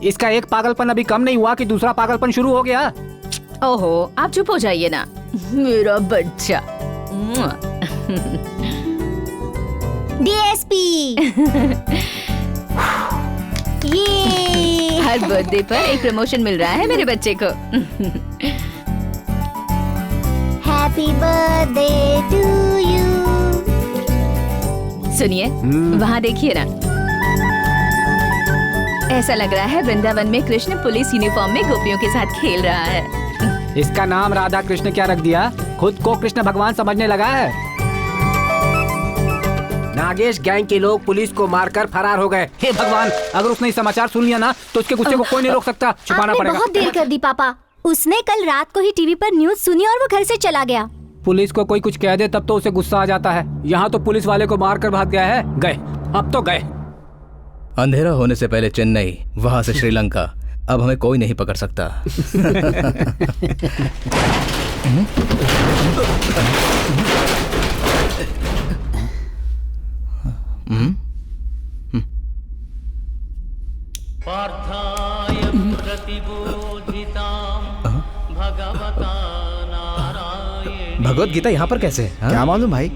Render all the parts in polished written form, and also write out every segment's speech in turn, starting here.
इसका एक पागलपन अभी कम नहीं हुआ कि दूसरा पागलपन शुरू हो गया। ओहो, आप चुप हो जाइए ना, मेरा बच्चा। डीएसपी। ये हर बर्थडे पर एक प्रमोशन मिल रहा है मेरे बच्चे को। Happy birthday to you. सुनिए, वहाँ देखिए ना, ऐसा लग रहा है वृंदावन में कृष्ण पुलिस यूनिफॉर्म में गोपियों के साथ खेल रहा है। इसका नाम राधा कृष्ण क्या रख दिया? खुद को कृष्ण भगवान समझने लगा है। नागेश गैंग के लोग पुलिस को मारकर फरार हो गए। हे भगवान, अगर उसने ये समाचार सुन लिया ना तो उसके गुस्से को कोई नहीं रोक सकता। छुपाना आपने पड़ेगा। बहुत देर कर दी पापा। उसने कल रात को ही टीवी पर न्यूज़ सुनी और वो घर से चला गया। पुलिस को कोई कुछ कह दे तब तो उसे गुस्सा आ जाता है। यहाँ तो पुलिस वाले को मार कर भाग गया है। गए, अब तो गए। अंधेरा होने से पहले चेन्नई, वहां से श्रीलंका। अब हमें कोई नहीं पकड़ सकता। भगवत गीता यहाँ पर कैसे? क्या मालूम भाई।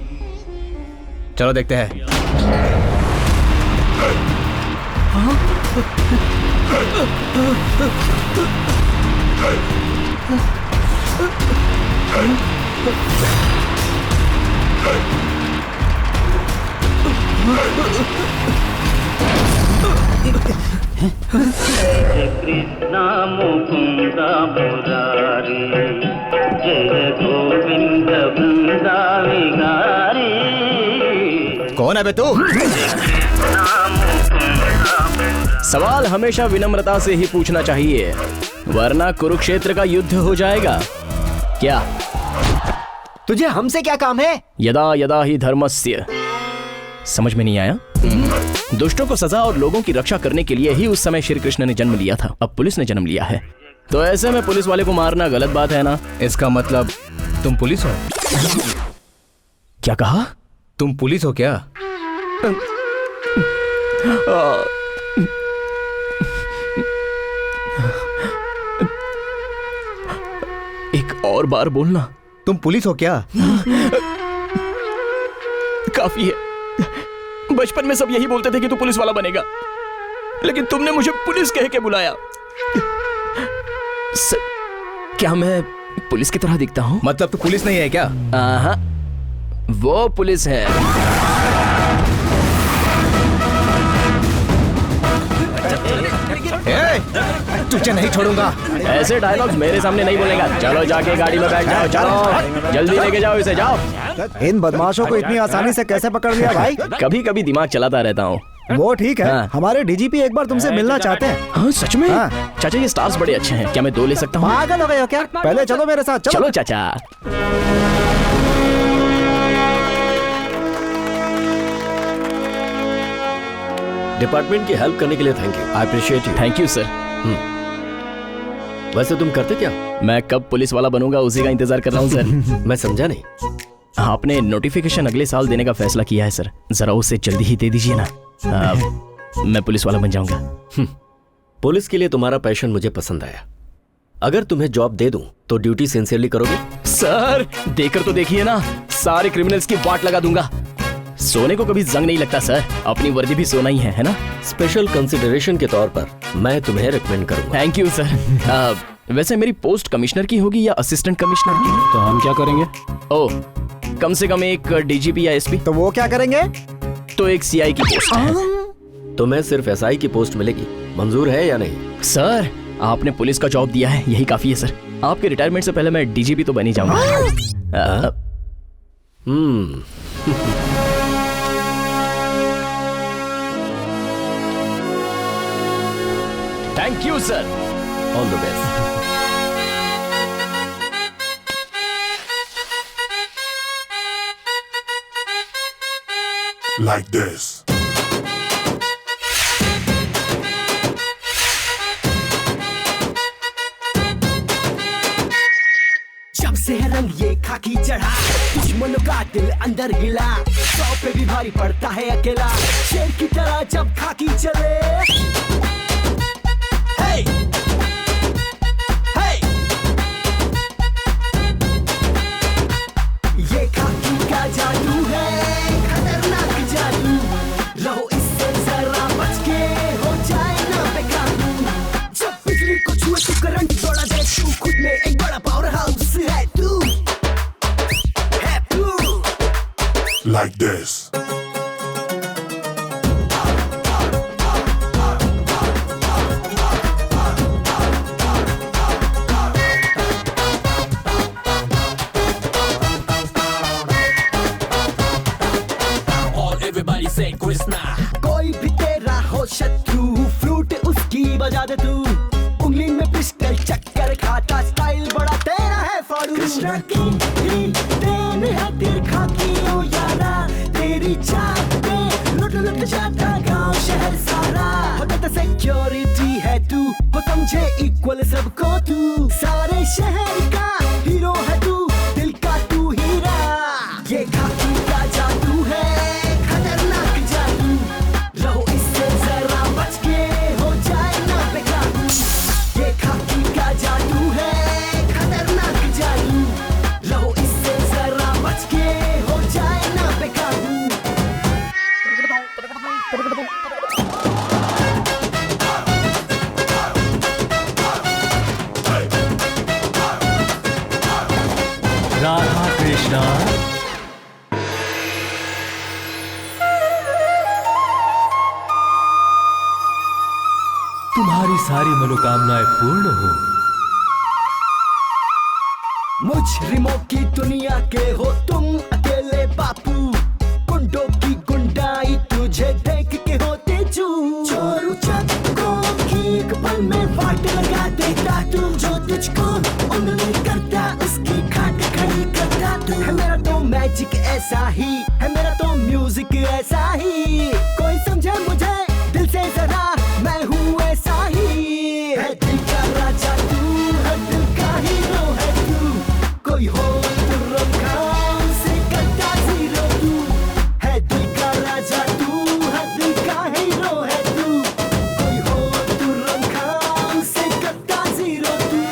चलो देखते हैं। कृष्ण मुकुंद मुरारी, जय गोविंद वृंदा विहारी। कौन है बे तू? सवाल हमेशा विनम्रता से ही पूछना चाहिए, वरना कुरुक्षेत्र का युद्ध हो जाएगा। क्या तुझे हमसे क्या काम है? यदा यदा ही धर्मस्य। समझ में नहीं आया? दुष्टों को सजा और लोगों की रक्षा करने के लिए ही उस समय श्री कृष्ण ने जन्म लिया था। अब पुलिस ने जन्म लिया है, तो ऐसे में पुलिस वाले को मारना गलत बात है ना? इसका मतलब तुम पुलिस हो? क्या कहा? तुम पुलिस हो क्या? एक और बार बोलना। तुम पुलिस हो क्या? काफी है। बचपन में सब यही बोलते थे कि तू पुलिस वाला बनेगा, लेकिन तुमने मुझे पुलिस कह के बुलाया। क्या मैं पुलिस की तरह दिखता हूँ? मतलब तू पुलिस नहीं है क्या? वो पुलिस है। तुझे नहीं छोड़ूंगा। ऐसे डायलॉग्स मेरे सामने नहीं बोलेगा। चलो जाके गाड़ी में बैठ जाओ। चलो जल्दी लेके जाओ इसे, जाओ। इन बदमाशों को इतनी आसानी से कैसे पकड़ लिया भाई? कभी कभी दिमाग चलाता रहता हूँ। वो ठीक है। हाँ। हमारे डीजीपी एक बार तुमसे मिलना चाहते हैं। हाँ सच में? हाँ। चाचा ये स्टार्स बड़े अच्छे हैं, क्या मैं 2 ले सकता हूँ? पागल हो गए हो क्या? पहले चलो मेरे साथ। चलो चाचा। डिपार्टमेंट की हेल्प करने के लिए thank you. I appreciate you. Thank you sir. वैसे तुम करते क्या? मैं कब पुलिस वाला बनूंगा उसी का इंतजार कर रहा हूँ सर। मैं समझा नहीं। आपने नोटिफिकेशन अगले साल देने का फैसला किया है सर, जरा उसे जल्दी ही दे दीजिए ना। मैं पुलिस वाला बन जाऊंगा। पुलिस के लिए तुम्हारा पैशन मुझे पसंद आया। अगर तुम्हें जॉब दे दूं तो ड्यूटी सिंसियरली करोगे? सर देकर तो देखिए ना, सारे क्रिमिनल्स की वाट लगा दूंगा। सोने को कभी जंग नहीं लगता सर, अपनी वर्दी भी सोना ही है ना? स्पेशल कंसिडरेशन के तौर पर मैं तुम्हें रिकमेंड करूंगा। Thank you sir. वैसे मेरी पोस्ट कमिश्नर की होगी या असिस्टेंट कमिश्नर की? तो हम क्या करेंगे? ओह, कम से कम एक डीजीपी या एसपी। तो वो क्या करेंगे? तो एक सीआई की पोस्ट है। तुम्हें सिर्फ एसआई की पोस्ट मिलेगी, मंजूर है या नहीं? सर आपने पुलिस का जॉब दिया है, यही काफी है सर। आपके रिटायरमेंट से पहले मैं डीजीपी तो बन ही जाऊंगा। Thank you sir. All the best. Like this. जब से है रंग ये खाकी चढ़ा, दुश्मनों का दिल अंदर हिला, 100 पे भी भारी पड़ता है अकेला, शेर की तरह जब खाकी चले। कृष्णा। कोई भी तेरा हो शत्रु, फ्लूट उसकी बजा दे तू। उंगली में पिस्टल चक्कर खाता, स्टाइल बड़ा तेरा है फाड़ू। कृष्णा की ही देन है तिरखा की ओ यारा, तेरी चाक पे लुट लुट जाता गांव शहर सारा। होता तो सिक्योरिटी है तू, हो समझे इक्वल सबको तू। सारे शहर का हीरो है तू, दिल का तू हीरा। ये खाकी का जादू है, खतरनाक जादू। रहो इससे जरा बच के, हो जाए ना बेकाबू। ये खाकी का जादू है, खतरनाक जादू। रहो इससे जरा बच के, हो जाए ना बेकाबू। राधा कृष्णा, तुम्हारी सारी मनोकामनाएं पूर्ण हो। मुझ रिमो की दुनिया के हो तुम अकेले बापू। गुंडों की गुंडाई तुझे देख के होते चू। चोरू चक्कों की एक पल में वाट लगा देता तू। जो तुझको उंगली करता उसकी खाट खड़ी करता तू। है मेरा तो मैजिक ऐसा ही, है मेरा तो म्यूजिक ऐसा ही। कोई समझे मुझे दिल से जरा, मैं हूँ ऐसा ही। है दिल का राजा तू, है दिल का हीरो है तू। कोई हो तो रखा उसे करता जीरो तू। है दिल का राजा तू, है दिल का हीरो है तू। कोई हो तो रखा उसे करता जीरो तू।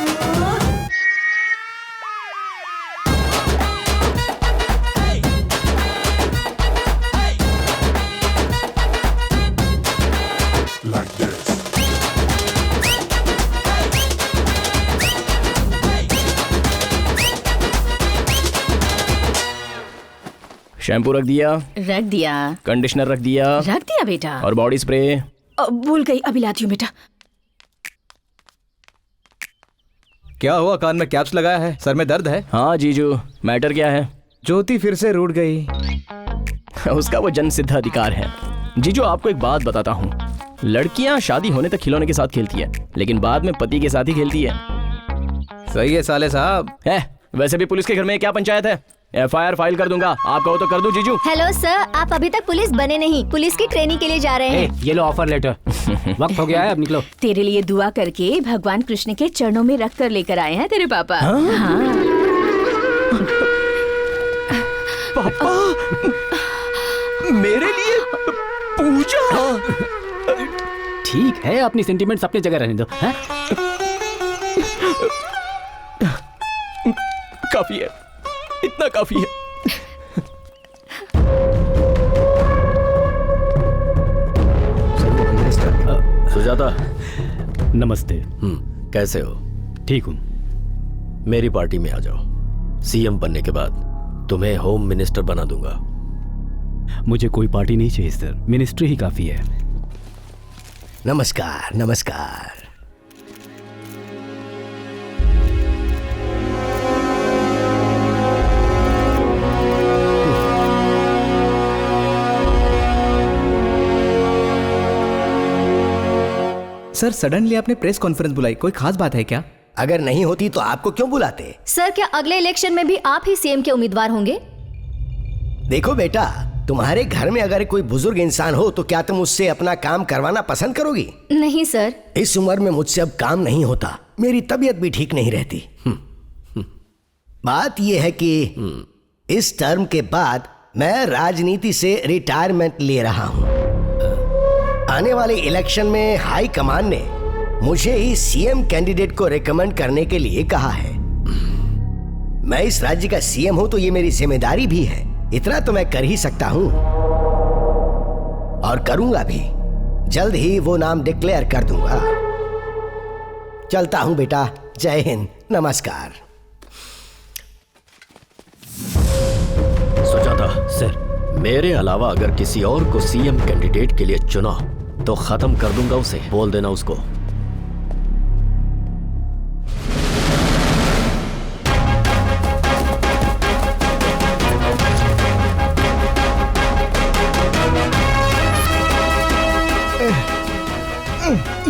शैम्पू रख दिया, रख दिया, कंडीशनर रख दिया, रख दिया बेटा। और बॉडी स्प्रे। भूल गई, अभी लाती हूँ बेटा। क्या हुआ, कान में कैप्स लगाया है, सर में दर्द है? हाँ जीजू, मैटर क्या है? ज्योति फिर से रूठ गई। उसका वो जन्म सिद्ध अधिकार है। जीजू आपको एक बात बताता हूँ, लड़कियाँ शादी होने तक खिलौने के साथ खेलती है, लेकिन बाद में पति के साथ ही खेलती है। सही है साले साहब। है वैसे भी पुलिस के घर में क्या पंचायत है? FIR फाइल कर दूंगा, आप कहो तो कर दूं जीजू। हेलो सर, आप अभी तक पुलिस बने नहीं, पुलिस की ट्रेनिंग के लिए जा रहे हैं। ये लो ऑफर लेटर। वक्त हो गया है, अब निकलो। तेरे लिए दुआ करके भगवान कृष्ण के चरणों में रख कर लेकर आए हैं तेरे पापा। हाँ। पापा मेरे लिए पूजा। ठीक है, अपनी सेंटिमेंट्स अपनी जगह रहने दो। हैं? काफी है, इतना काफी है। सुजाता, नमस्ते। कैसे हो? ठीक हूँ। मेरी पार्टी में आ जाओ। सीएम बनने के बाद तुम्हें होम मिनिस्टर बना दूंगा। मुझे कोई पार्टी नहीं चाहिए सर, मिनिस्ट्री ही काफी है। नमस्कार नमस्कार। सर सडनली आपने प्रेस कॉन्फ्रेंस बुलाई, कोई खास बात है क्या? अगर नहीं होती तो आपको क्यों बुलाते? सर, क्या अगले इलेक्शन में भी आप ही सीएम के उम्मीदवार होंगे? देखो बेटा, तुम्हारे घर में अगर कोई बुजुर्ग इंसान हो तो क्या तुम उससे अपना काम करवाना पसंद करोगी? नहीं सर। इस उम्र में मुझसे अब काम नहीं होता, मेरी तबीयत भी ठीक नहीं रहती। बात यह है कि इस टर्म के बाद मैं राजनीति से रिटायरमेंट ले रहा हूं। आने वाले इलेक्शन में हाई कमान ने मुझे ही सीएम कैंडिडेट को रिकमेंड करने के लिए कहा है। मैं इस राज्य का सीएम हूं तो ये मेरी जिम्मेदारी भी है, इतना तो मैं कर ही सकता हूं और करूंगा भी। जल्द ही वो नाम डिक्लेयर कर दूंगा। चलता हूं बेटा, जय हिंद, नमस्कार। सुजाता सर, मेरे अलावा अगर किसी और को सीएम कैंडिडेट के लिए चुना तो खत्म कर दूंगा उसे, बोल देना उसको।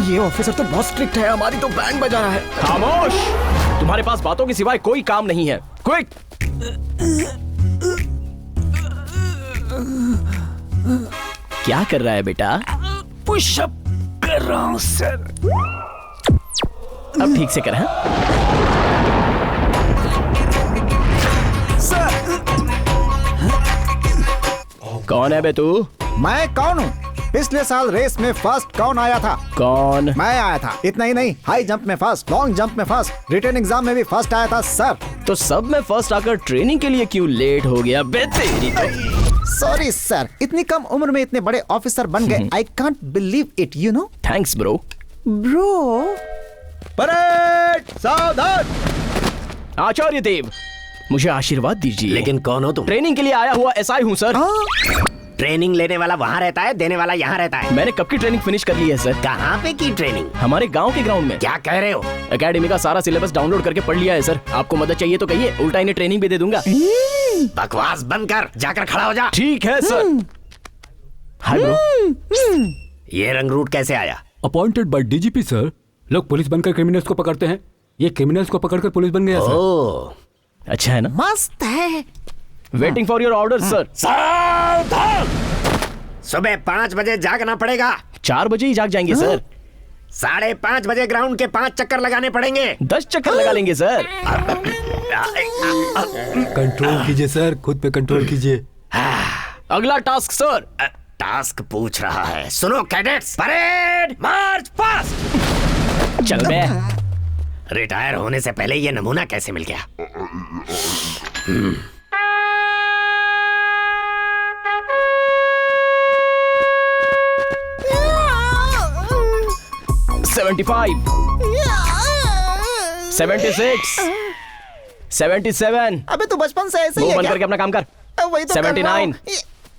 ये ऑफिसर तो बहुत स्ट्रिक्ट है, हमारी तो बैंड बजा रहा है। खामोश, तुम्हारे पास बातों के सिवाय कोई काम नहीं है। क्विक। क्या कर रहा है बेटा? पुशअप कर रहा हूँ सर। अब ठीक से कर। कौन है बे तू? मैं कौन हूँ? पिछले साल रेस में फर्स्ट कौन आया था? कौन? मैं आया था। इतना ही नहीं, हाई जंप में फर्स्ट, लॉन्ग जंप में फर्स्ट, रिटन एग्जाम में भी फर्स्ट आया था सर। तो सब में फर्स्ट आकर ट्रेनिंग के लिए क्यों लेट हो गया बे तेरी तो? सॉरी सर, इतनी कम उम्र में इतने बड़े ऑफिसर बन गए। I can't believe it, you know. Thanks bro. Bro. Parade सावधान। आचार्य देव, मुझे आशीर्वाद दीजिए। लेकिन कौन हो तुम? ट्रेनिंग के लिए आया हुआ एसआई हूँ सर। ट्रेनिंग लेने वाला वहाँ रहता है, देने वाला यहाँ रहता है। मैंने कब की ट्रेनिंग फिनिश कर ली है सर। कहाँ पे की ट्रेनिंग? हमारे गांव के ग्राउंड में। क्या कह रहे हो? एकेडमी का सारा सिलेबस डाउनलोड करके पढ़ लिया है सर। आपको मदद चाहिए तो कहिए, उल्टा इन्हें ट्रेनिंग भी दे दूंगा। बकवास बंद कर, जाकर खड़ा हो जा। ठीक है सर। Hi bro. ये रंग रूट कैसे आया? Appointed by DGP sir. लोग पुलिस बनकर क्रिमिनल्स को पकड़ते हैं, ये क्रिमिनल्स को पकड़कर पुलिस बन गया सर। ओह, अच्छा है ना? मस्त है। Waiting for your order sir. सावधान! सुबह 5 बजे जागना पड़ेगा। 4 बजे ही जाग जाएंगे सर। 5:30 बजे ग्राउंड के 5 चक्कर लगाने पड़ेंगे। 10 चक्कर लगा लेंगे सर। कंट्रोल कीजिए सर, खुद पे कंट्रोल कीजिए। अगला टास्क सर। टास्क पूछ रहा है। सुनो कैडेट्स, परेड मार्च पास्ट। चल बे। रिटायर होने से पहले ये नमूना कैसे मिल गया? 75, 76, 77। अबे तू बचपन से ऐसे ही है बंद क्या? करके अपना काम कर। वही तो कर रहा हूँ। 79।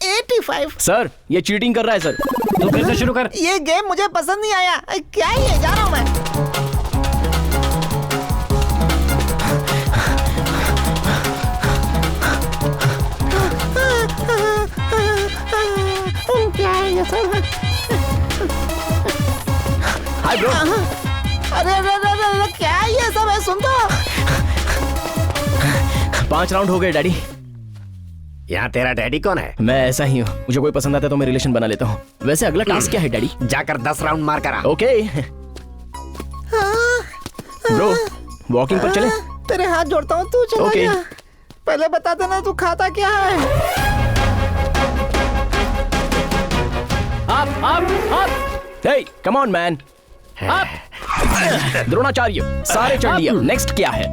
85। सर ये चीटिंग कर रहा है सर। तो फिर से शुरू कर। ये गेम मुझे पसंद नहीं आया। क्या ये, जा रहा हूँ मैं। क्या है ये सब? Hi bro. अरे क्या है ये सब है? सुन तो। 5 राउंड हो गए डैडी। यहाँ तेरा डैडी कौन है? मैं ऐसा ही हूँ, मुझे कोई पसंद आता है तो मैं रिलेशन बना लेता हूँ। वैसे अगला टास्क क्या है डैडी? जाकर 10 राउंड मार कर आ। ओके ब्रो, वॉकिंग पर चले? तेरे हाथ जोड़ता हूँ, तू चला Okay. जा। पहले बता देना तू खाता क्या है। up। Hey, come on man। up। Dronacharya, सारे चढ़ लिया। नेक्स्ट क्या है?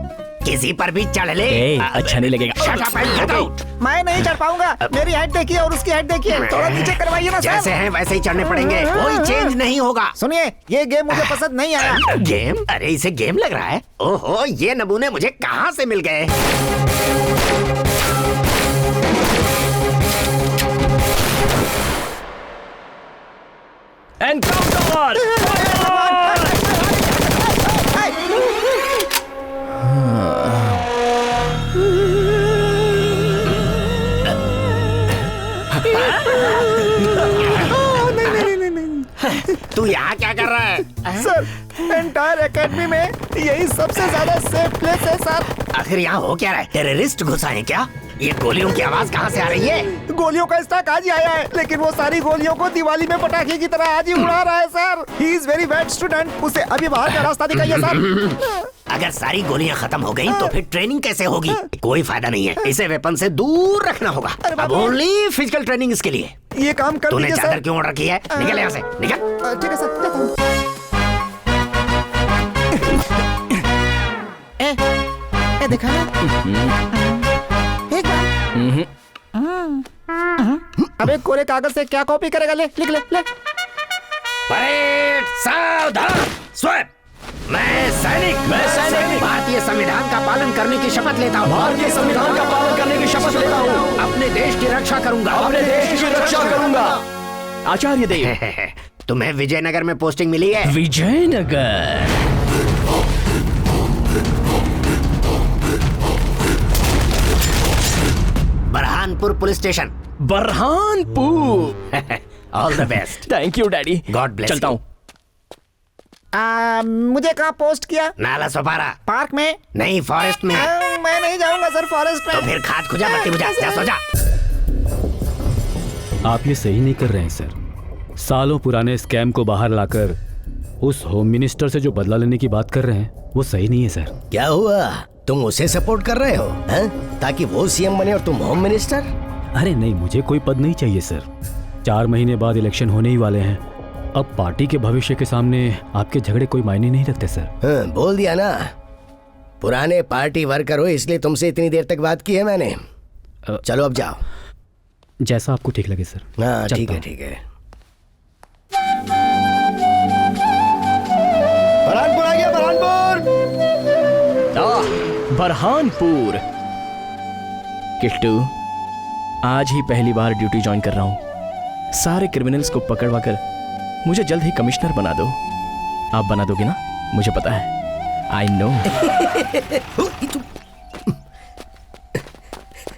किसी पर भी चढ़ ले। अच्छा नहीं लगेगा। Shut up and get out। मैं नहीं चढ़ पाऊंगा। मेरी हाइट देखिए और उसकी हाइट देखिए, थोड़ा नीचे करवाइए ना सर। जैसे हैं वैसे ही चढ़ने पड़ेंगे, कोई चेंज नहीं होगा। सुनिए, ये गेम मुझे पसंद नहीं आया। गेम? अरे इसे गेम लग रहा है। ओहो, ये नमूने मुझे कहाँ से मिल गए? एनकाउंटर। तू यहाँ क्या कर रहा है? सर, एंटायर एकेडमी में यही सबसे ज्यादा सेफ प्लेस है सर। आखिर यहाँ हो क्या रहा है? टेररिस्ट घुसा है क्या? ये गोलियों की आवाज कहाँ से आ रही है? गोलियों का स्टॉक आज ही आया है, लेकिन वो सारी गोलियों को दिवाली में पटाखे की तरह आज ही उड़ा रहा है sir. He is very bad student. उसे अभी बाहर का रास्ता दिखाइए सर। अगर सारी गोलियां खत्म हो गई तो फिर ट्रेनिंग कैसे होगी? कोई फायदा नहीं है, इसे वेपन से दूर रखना होगा। अब ओनली फिजिकल ट्रेनिंग इसके लिए। ये काम कर तूने दीजिए चादर सर। क्यों ओढ़ रखी है? निकल यहाँ से, निकल। ठीक है सर, जाता हूँ। ए देखा ना? एक बार। अबे कोरे कागज से क्या कॉपी करेगा? ले, लिख ले, ले। परेड सावधान। स्वैप। मैं सैनिक भारतीय संविधान का पालन करने की शपथ लेता हूँ। भारतीय संविधान का पालन करने की शपथ लेता हूँ। अपने देश की रक्षा करूंगा। अपने देश की रक्षा करूंगा। आचार्य देव। तुम्हें विजयनगर में पोस्टिंग मिली है? Vijaynagar. Burhanpur police station. Burhanpur. All the best. Thank you daddy. God bless चलता you. हूँ। मुझे कहाँ पोस्ट किया? नाला सोपारा। पार्क में? नहीं, फॉरेस्ट में। मैं नहीं जाऊंगा सर फॉरेस्ट में। तो फिर खाद खुजा, बत्ती बुझा, जा सो जा। आप ये सही नहीं कर रहे हैं सर। सालों पुराने स्कैम को बाहर लाकर उस होम मिनिस्टर से जो बदला लेने की बात कर रहे हैं वो सही नहीं है सर। क्या हुआ, तुम उसे सपोर्ट कर रहे हो हैं? ताकि वो सीएम बने और तुम होम मिनिस्टर? अरे नहीं, मुझे कोई पद नहीं चाहिए सर। 4 महीने बाद इलेक्शन होने ही वाले हैं। अब पार्टी के भविष्य के सामने आपके झगड़े कोई मायने नहीं रखते सर। हाँ, बोल दिया ना, पुराने पार्टी वर्कर हो इसलिए तुमसे इतनी देर तक बात की है मैंने। चलो अब जाओ। जैसा आपको ठीक लगे सर। हाँ ठीक है ठीक है। बरहानपुर आ गया, बरहानपुर। बरहानपुर। किट्टू, आज ही पहली बार ड्यूटी ज्वाइन कर रहा हूँ। सारे क्रिमिनल्स को पकड़वा कर मुझे जल्द ही कमिश्नर बना दो। आप बना दोगे ना? मुझे पता है, आई नो।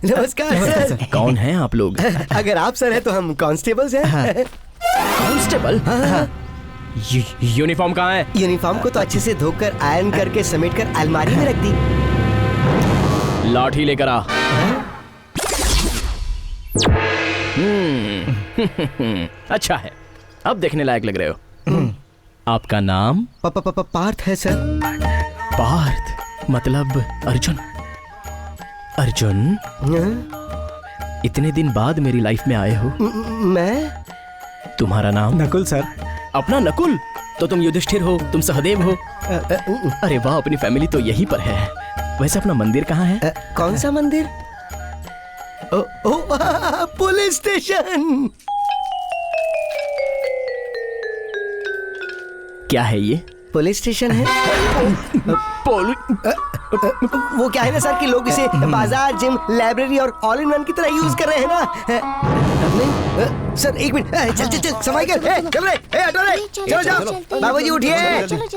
नमस्कार सर। कौन हैं आप लोग? अगर आप सर हैं तो हम कांस्टेबल्स हैं। कांस्टेबल? यूनिफॉर्म कहाँ है? यूनिफॉर्म को तो अच्छे से धोकर आयरन करके समेट कर अलमारी में रख दी। लाठी लेकर आ। अच्छा है, अब देखने लायक लग रहे हो। आपका नाम? पार्थ है सर। पार्थ मतलब अर्जुन। अर्जुन, इतने दिन बाद मेरी लाइफ में आए हो। मैं? तुम्हारा नाम? नकुल सर। अपना नकुल? तो तुम युधिष्ठिर हो, तुम सहदेव हो। अरे वाह, अपनी फैमिली तो यहीं पर है। वैसे अपना मंदिर कहाँ है? कौन सा मंदिर? Police station. क्या है ये? पुलिस स्टेशन है। वो क्या है ना सर कि लोग इसे बाजार, जिम, लाइब्रेरी और ऑल इन वन की तरह यूज कर रहे हैं ना। नहीं सर, एक मिनट। चल चल चल, समय कर। चल रे, हटो रे, चलो जाओ। बाबूजी उठिए,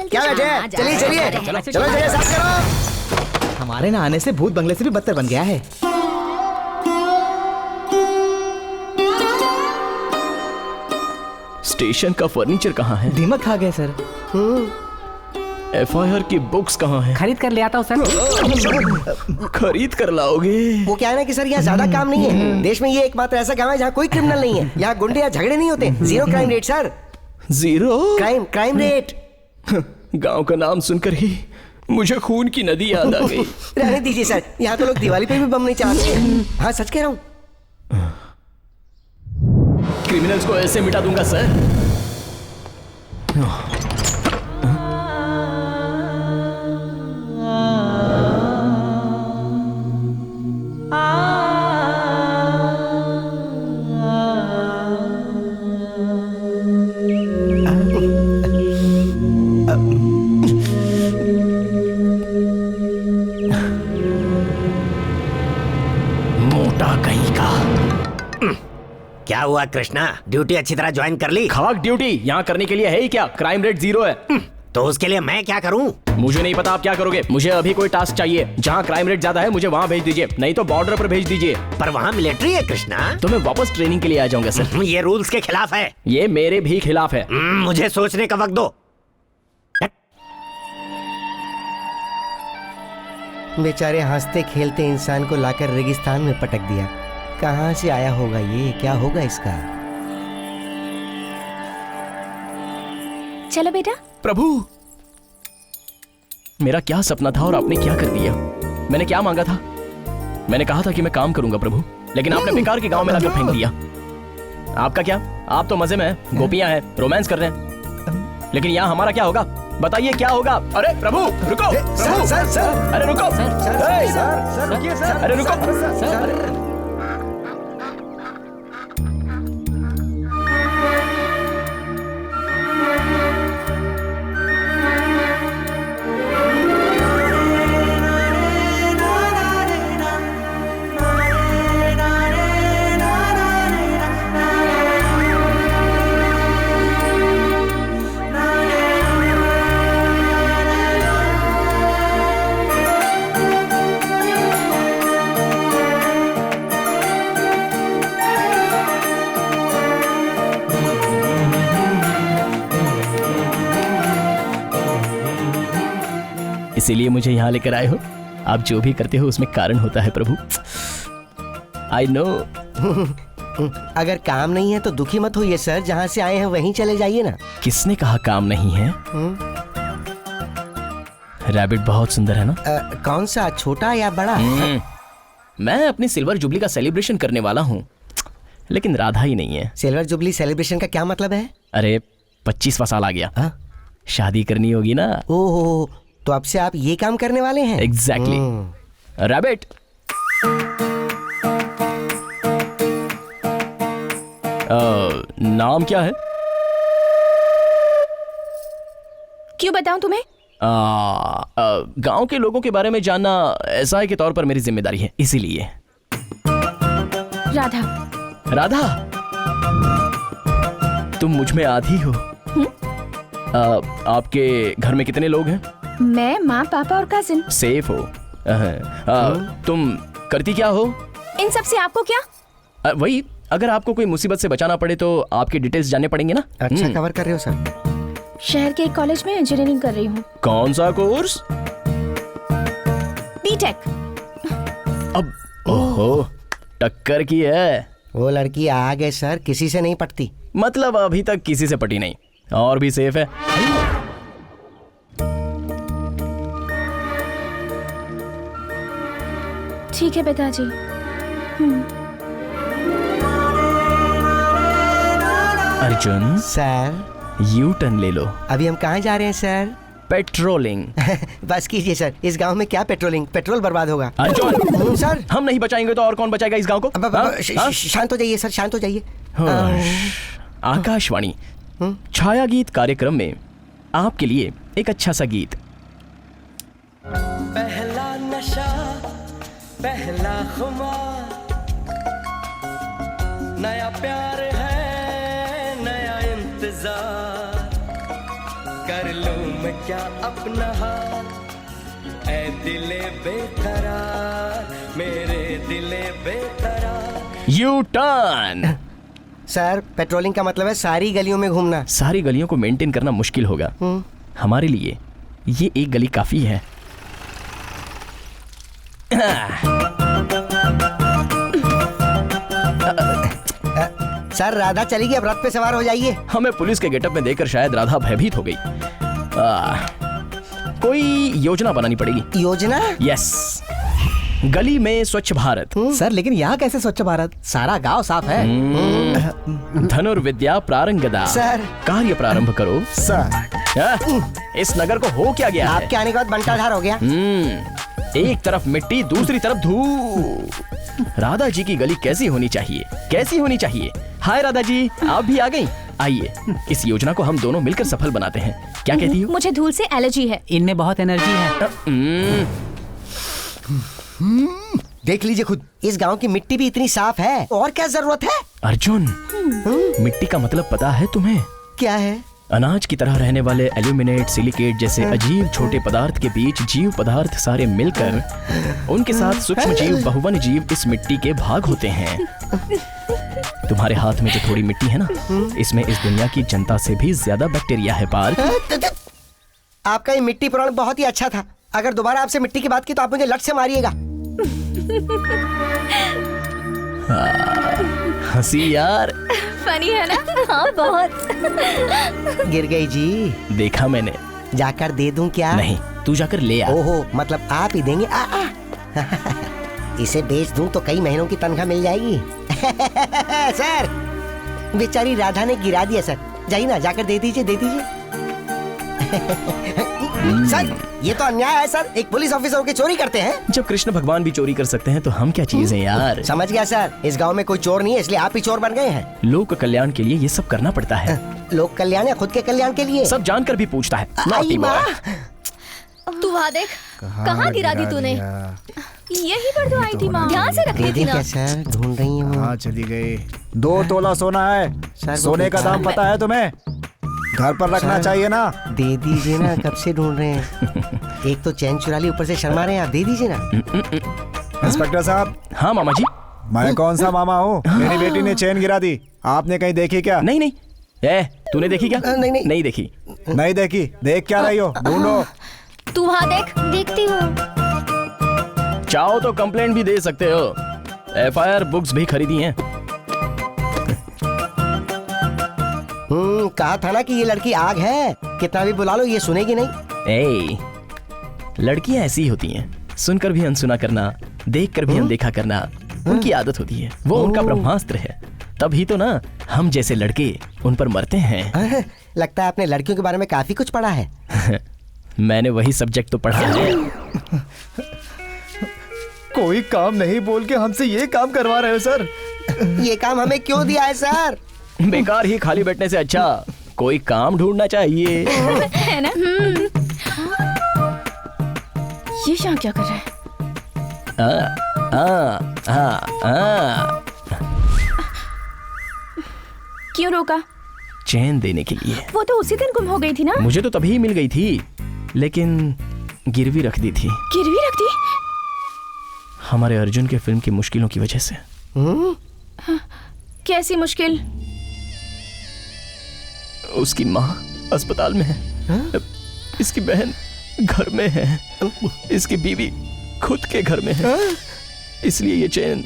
क्या बैठे हैं? चलिए चलिए, चलो जगह साफ करो। हमारे ना आने से भूत बंगले से भी बदतर बन गया है। स्टेशन का फर्नीचर कहाँ है? दीमक खा गए सर। FIR की बुक्स कहाँ हैं? खरीद कर ले आता हूँ सर। खरीद कर लाओगे? वो क्या है ना कि सर यहाँ ज्यादा काम नहीं है। देश में ये एकमात्र ऐसा गांव है जहाँ कोई क्रिमिनल नहीं है। यहाँ गुंडे या झगड़े नहीं होते। 0 crime rate sir. 0 crime rate. गांव का नाम सुनकर ही मुझे खून की नदी याद आ गई। रहने दीजिए सर, यहाँ तो लोग दिवाली पे भी बम नहीं चाहते। हाँ सच कह रहा हूँ। क्रिमिनल्स को ऐसे मिटा दूंगा सर। मोटा कहीं का। क्या हुआ कृष्णा, ड्यूटी अच्छी तरह ज्वाइन कर ली? खाक ड्यूटी यहाँ करने के लिए है ही क्या? क्राइम रेट 0 है। तो उसके लिए मैं क्या करूं? मुझे नहीं पता आप क्या करोगे। मुझे अभी कोई टास्क चाहिए जहाँ क्राइम रेट ज्यादा है, मुझे वहाँ भेज दीजिए, नहीं तो बॉर्डर पर भेज दीजिए। पर वहाँ मिलिट्री है कृष्णा। तो मैं वापस ट्रेनिंग के लिए आ जाऊंगा सर। ये रूल्स के खिलाफ है। ये मेरे भी खिलाफ है। मुझे सोचने का वक्त दो। बेचारे हंसते खेलते इंसान को लाकर रेगिस्तान में पटक दिया। कहाँ से आया होगा ये? क्या होगा इसका? चलो बेटा। प्रभु, मेरा क्या सपना था और आपने क्या कर दिया? मैंने क्या मांगा था? मैंने कहा था कि मैं काम करूंगा प्रभु, लेकिन आपने बेकार के गांव में लाकर फेंक दिया। आपका क्या? आप तो मजे में हैं, गोपियां हैं, रोमांस कर रहे हैं, लेकिन यहाँ हमारा क्या होगा? बताइए क्या होगा? अरे प्रभु रुको, प्रभु सर अरे रुको, सर रुकिए सर। अरे रुको। इसीलिए मुझे यहाँ लेकर आए हो। आप जो भी करते हो उसमें कारण होता है प्रभु। I know. अगर काम नहीं है तो दुखी मत होइए सर, जहाँ से आए हैं वहीं चले जाइए ना। किसने कहा काम नहीं है? रैबिट बहुत सुंदर है ना? कौन सा, छोटा या बड़ा? मैं अपनी सिल्वर जुबली का सेलिब्रेशन करने वाला हूँ, लेकिन राधा ही नहीं है। सिल्वर जुबली सेलिब्रेशन का क्या मतलब है? अरे 25वां साल आ गया। शादी करनी होगी ना। ओह, तो अब से आप ये काम करने वाले हैं? एग्जैक्टली। रैबिट, नाम क्या है? क्यों बताऊं तुम्हें? गांव के लोगों के बारे में जानना एसआई के तौर पर मेरी जिम्मेदारी है, इसीलिए। राधा। राधा, तुम मुझ में आधी हो। आपके घर में कितने लोग हैं? मैं, माँ, पापा और कजिन। सेफ हो। तुम करती क्या हो? इन सब से आपको क्या? वही, अगर आपको कोई मुसीबत से बचाना पड़े तो आपके डिटेल्स जानने पड़ेंगे ना। अच्छा कवर कर रहे हो सर। शहर के एक कॉलेज में इंजीनियरिंग कर रही हूँ। कौन सा कोर्स? बीटेक। अब ओहो, टक्कर की है। वो लड़की आ गए सर, किसी से नहीं पटती। मतलब अभी तक किसी से पटी नहीं, और भी सेफ है। ठीक है पिताजी। अर्जुन सर, यू टर्न ले लो। अभी हम कहाँ जा रहे हैं सर? पेट्रोलिंग। बस कीजिए सर, इस गांव में क्या पेट्रोलिंग, पेट्रोल बर्बाद होगा। अर्जुन सर, हम नहीं बचाएंगे तो और कौन बचाएगा इस गांव को? शांत हो जाइए सर, शांत हो जाइए। आकाशवाणी छाया गीत कार्यक्रम में आपके लिए एक अच्छा सा गीत। पहला नशा, पहला खुमार, नया प्यार है, नया इंतजार, कर लूं मैं क्या अपना हाथ, ऐ दिले बेकरार, मेरे दिले बेकरार। U turn. सर, पेट्रोलिंग का मतलब है सारी गलियों में घूमना। सारी गलियों को मेंटेन करना मुश्किल होगा। हमारे लिए ये एक गली काफी है। सर, राधा चली गई, अब रथ पे सवार हो जाइए। हमें पुलिस के गेटअप में देखकर शायद राधा भयभीत हो गई। कोई योजना बनानी पड़ेगी। योजना? यस, गली में स्वच्छ भारत। सर, लेकिन यहाँ कैसे स्वच्छ भारत? सारा गांव साफ है। धनुर्विद्या प्रारंगदा। सर, कार्य प्रारंभ करो। सर, इस नगर को हो क्या गया है? आपके आने के बाद बंटाधार हो गया। एक तरफ मिट्टी, दूसरी तरफ धूप। राधा जी की गली कैसी होनी चाहिए, कैसी होनी चाहिए? हाय राधा जी, आप भी आ गई। आइए, इस योजना को हम दोनों मिलकर सफल बनाते हैं। क्या कहती हो? मुझे धूल से एलर्जी है। इनमें बहुत एनर्जी है। देख लीजिए खुद, इस गांव की मिट्टी भी इतनी साफ है, और क्या जरूरत है? अर्जुन, मिट्टी का मतलब पता है तुम्हें? क्या है? अनाज की तरह रहने वाले एल्यूमिनेट, सिलिकेट जैसे अजीब छोटे पदार्थ के बीच जीव पदार्थ सारे मिलकर उनके साथ सूक्ष्म जीव, बहुवन जीव इस मिट्टी के भाग होते हैं। तुम्हारे हाथ में जो थोड़ी मिट्टी है ना, इसमें इस दुनिया की जनता से भी ज्यादा बैक्टीरिया है पार्थ। आपका ये मिट्टी पुराण बहुत ही अच्छा था। अगर दोबारा आपसे मिट्टी की बात की तो आप मुझे लट से मारिएगा। हंसी यार। फनी है ना? हाँ, बहुत। गिर गई जी। देखा मैंने। जाकर दे दूं क्या? नहीं, तू जाकर ले आ। ओहो, मतलब आप ही देंगे? इसे बेच दूं तो कई महीनों की तनख्वाह मिल जाएगी। सर, बेचारी राधा ने गिरा दिया सर। जाइए ना, जाकर दे दीजिए, दे दीजिए। सर, ये तो अन्याय है सर, एक पुलिस ऑफिसर के चोरी करते हैं। जब कृष्ण भगवान भी चोरी कर सकते हैं तो हम क्या चीज हैं यार। समझ गया सर, इस गांव में कोई चोर नहीं है, इसलिए आप ही चोर बन गए हैं। लोक कल्याण के लिए ये सब करना पड़ता है। लोक कल्याण या खुद के कल्याण के लिए? सब जानकर भी पूछता है। आई माँ। तू वहाँ देख, कहाँ गिरा दी तूने? यही पर तो आई थी माँ, ध्यान से रख रही थी ना। सर, ढूंढ रही हूँ। हाँ, चली गई। 2 तोला सोना है। सोने का दाम पता है तुम्हें? घर पर रखना चाहिए ना। दे दीजिए ना, कब से ढूंढ रहे हैं। एक तो चैन चुरा ली, ऊपर से शर्मा रहे हैं आप। दे दीजिए ना। इंस्पेक्टर साहब। हाँ मामा जी। मैं कौन सा मामा हूँ? मेरी बेटी ने चैन गिरा दी, आपने कहीं देखी क्या? नहीं नहीं। तूने देखी क्या? नहीं देखी। नहीं देखी। देख क्या रही हो? ढूंढो। तू वहाँ देख। देखती हूँ। चाहो तो कंप्लेंट भी दे सकते हो। एफआईआर बुक्स भी खरीदी हैं। कहा था ना कि ये लड़की आग है, कितना भी बुला लो ये सुनेगी नहीं। ए, लड़कियां ऐसी होती हैं, सुनकर भी अनसुना करना, देखकर भी अनदेखा करना उनकी आदत होती है। वो उनका ब्रह्मास्त्र है। तभी तो ना हम जैसे लड़के उन पर मरते हैं। लगता है आपने लड़कियों के बारे में काफी कुछ पढ़ा है। मैंने वही सब्जेक्ट तो पढ़ा है। कोई काम नहीं बोल के हमसे ये काम करवा रहे हो सर। ये काम हमें क्यों दिया है सर? बेकार ही खाली बैठने से अच्छा कोई काम ढूंढना चाहिए। है ना? ये शाह क्या कर रहा है? क्यों रोका? चैन देने के लिए। वो तो उसी दिन गुम हो गई थी ना? मुझे तो तभी मिल गई थी, लेकिन गिरवी रख दी थी। गिरवी रख दी? हमारे अर्जुन के फिल्म की मुश्किलों की वजह से। कैसी मुश्किल? उसकी माँ अस्पताल में है, इसकी बहन घर में है, इसकी बीवी खुद के घर में है, इसलिए ये चेन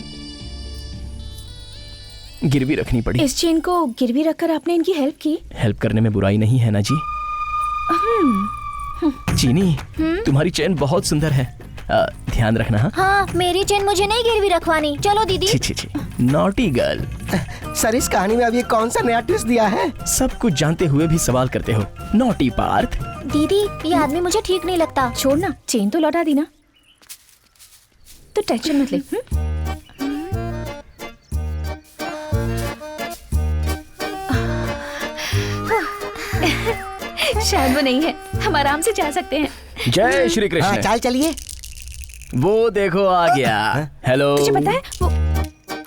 गिरवी रखनी पड़ी। इस चेन को गिरवी रखकर आपने इनकी हेल्प की? हेल्प करने में बुराई नहीं है ना जी। चीनी, तुम्हारी चेन बहुत सुंदर है, ध्यान रखना। हाँ, मेरी चेन मुझे नहीं गिरवी रखवानी। चलो दीदी। छी, नॉटी गर्ल। सर इस कहानी में अब ये कौन सा नया ट्विस्ट दिया है? सब कुछ जानते हुए भी सवाल करते हो, नॉटी पार्थ। दीदी, ये आदमी मुझे ठीक नहीं लगता। छोड़ना, चेन तो लौटा दी ना, तो टेंशन मत ले। शायद वो नहीं है, हम आराम से जा सकते हैं। जय श्री कृष्ण। चाल चलिए। वो देखो आ गया। हेलो। तुझे पता है वो?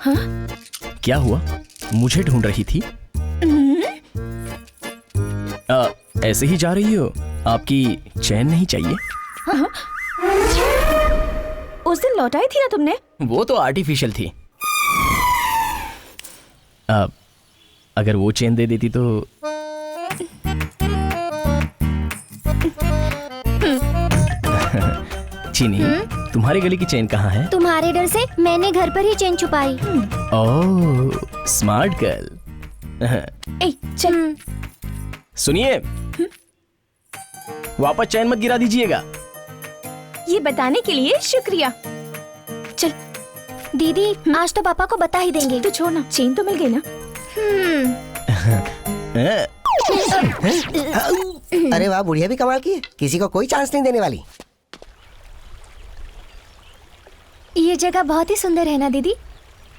हाँ? क्या हुआ? मुझे ढूंढ रही थी? ऐसे ही जा रही हो? आपकी चैन नहीं चाहिए? हाँ? उस दिन लौटाई थी ना तुमने? वो तो आर्टिफिशियल थी। अगर वो चेन दे देती तो। चीनी, तुम्हारे गले की चेन कहाँ है? तुम्हारे डर से मैंने घर पर ही चेन छुपाई। ओह, स्मार्ट गर्ल। चल। सुनिए, वापस चैन मत गिरा दीजिएगा। ये बताने के लिए शुक्रिया। चल दीदी, आज तो पापा को बता ही देंगे। तो छोड़ना, चेन तो मिल गई ना। अरे वाह, बुढ़िया भी कमाल की है, किसी को कोई चांस नहीं देने वाली। ये जगह बहुत ही सुंदर है ना दीदी?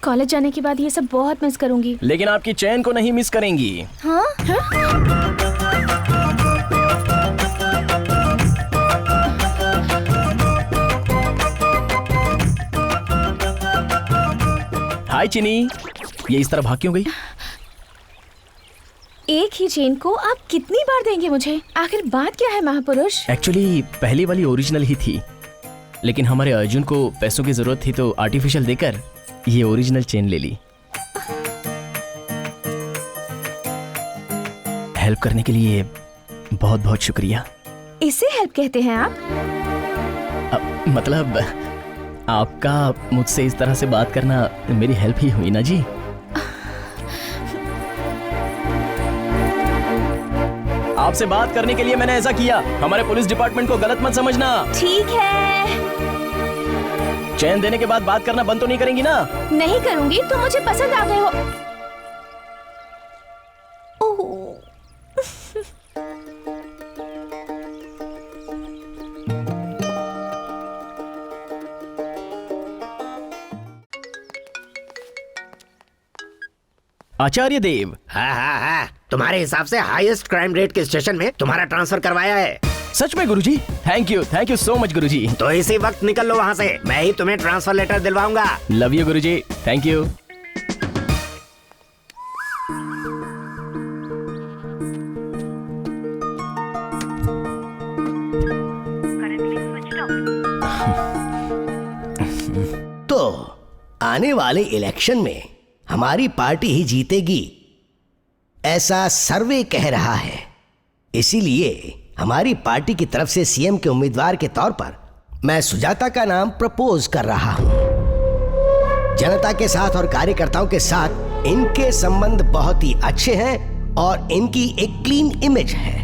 कॉलेज जाने के बाद ये सब बहुत मिस करूंगी। लेकिन आपकी चैन को नहीं मिस करेंगी। हाँ? हाय चिनी, ये इस तरह भाग क्यों गई? एक ही चेन को आप कितनी बार देंगे मुझे? आखिर बात क्या है महापुरुष? एक्चुअली पहली वाली ओरिजिनल ही थी, लेकिन हमारे अर्जुन को पैसों की जरूरत थी तो आर्टिफिशियल देकर ये ओरिजिनल चेन ले ली। हेल्प करने के लिए बहुत बहुत शुक्रिया। इसे हेल्प कहते हैं आप? मतलब आपका मुझसे इस तरह से बात करना मेरी हेल्प ही हुई ना जी। आपसे बात करने के लिए मैंने ऐसा किया। हमारे पुलिस डिपार्टमेंट को गलत मत समझना। ठीक है। चैन देने के बाद बात करना बंद तो नहीं करेंगी ना? नहीं करूंगी, तो मुझे पसंद आ गए हो। आचार्य देव। हाँ, तुम्हारे हिसाब से हाईएस्ट क्राइम रेट के स्टेशन में तुम्हारा ट्रांसफर करवाया है। सच में गुरुजी? थैंक यू सो मच गुरुजी। तो इसी वक्त निकल लो वहाँ से, मैं ही तुम्हें ट्रांसफर लेटर दिलवाऊंगा। Love you Guruji, thank you. तो आने वाले इलेक्शन में हमारी पार्टी ही जीतेगी, ऐसा सर्वे कह रहा है। इसीलिए हमारी पार्टी की तरफ से सीएम के उम्मीदवार के तौर पर मैं सुजाता का नाम प्रपोज कर रहा हूं। जनता के साथ और कार्यकर्ताओं के साथ इनके संबंध बहुत ही अच्छे हैं और इनकी एक क्लीन इमेज है।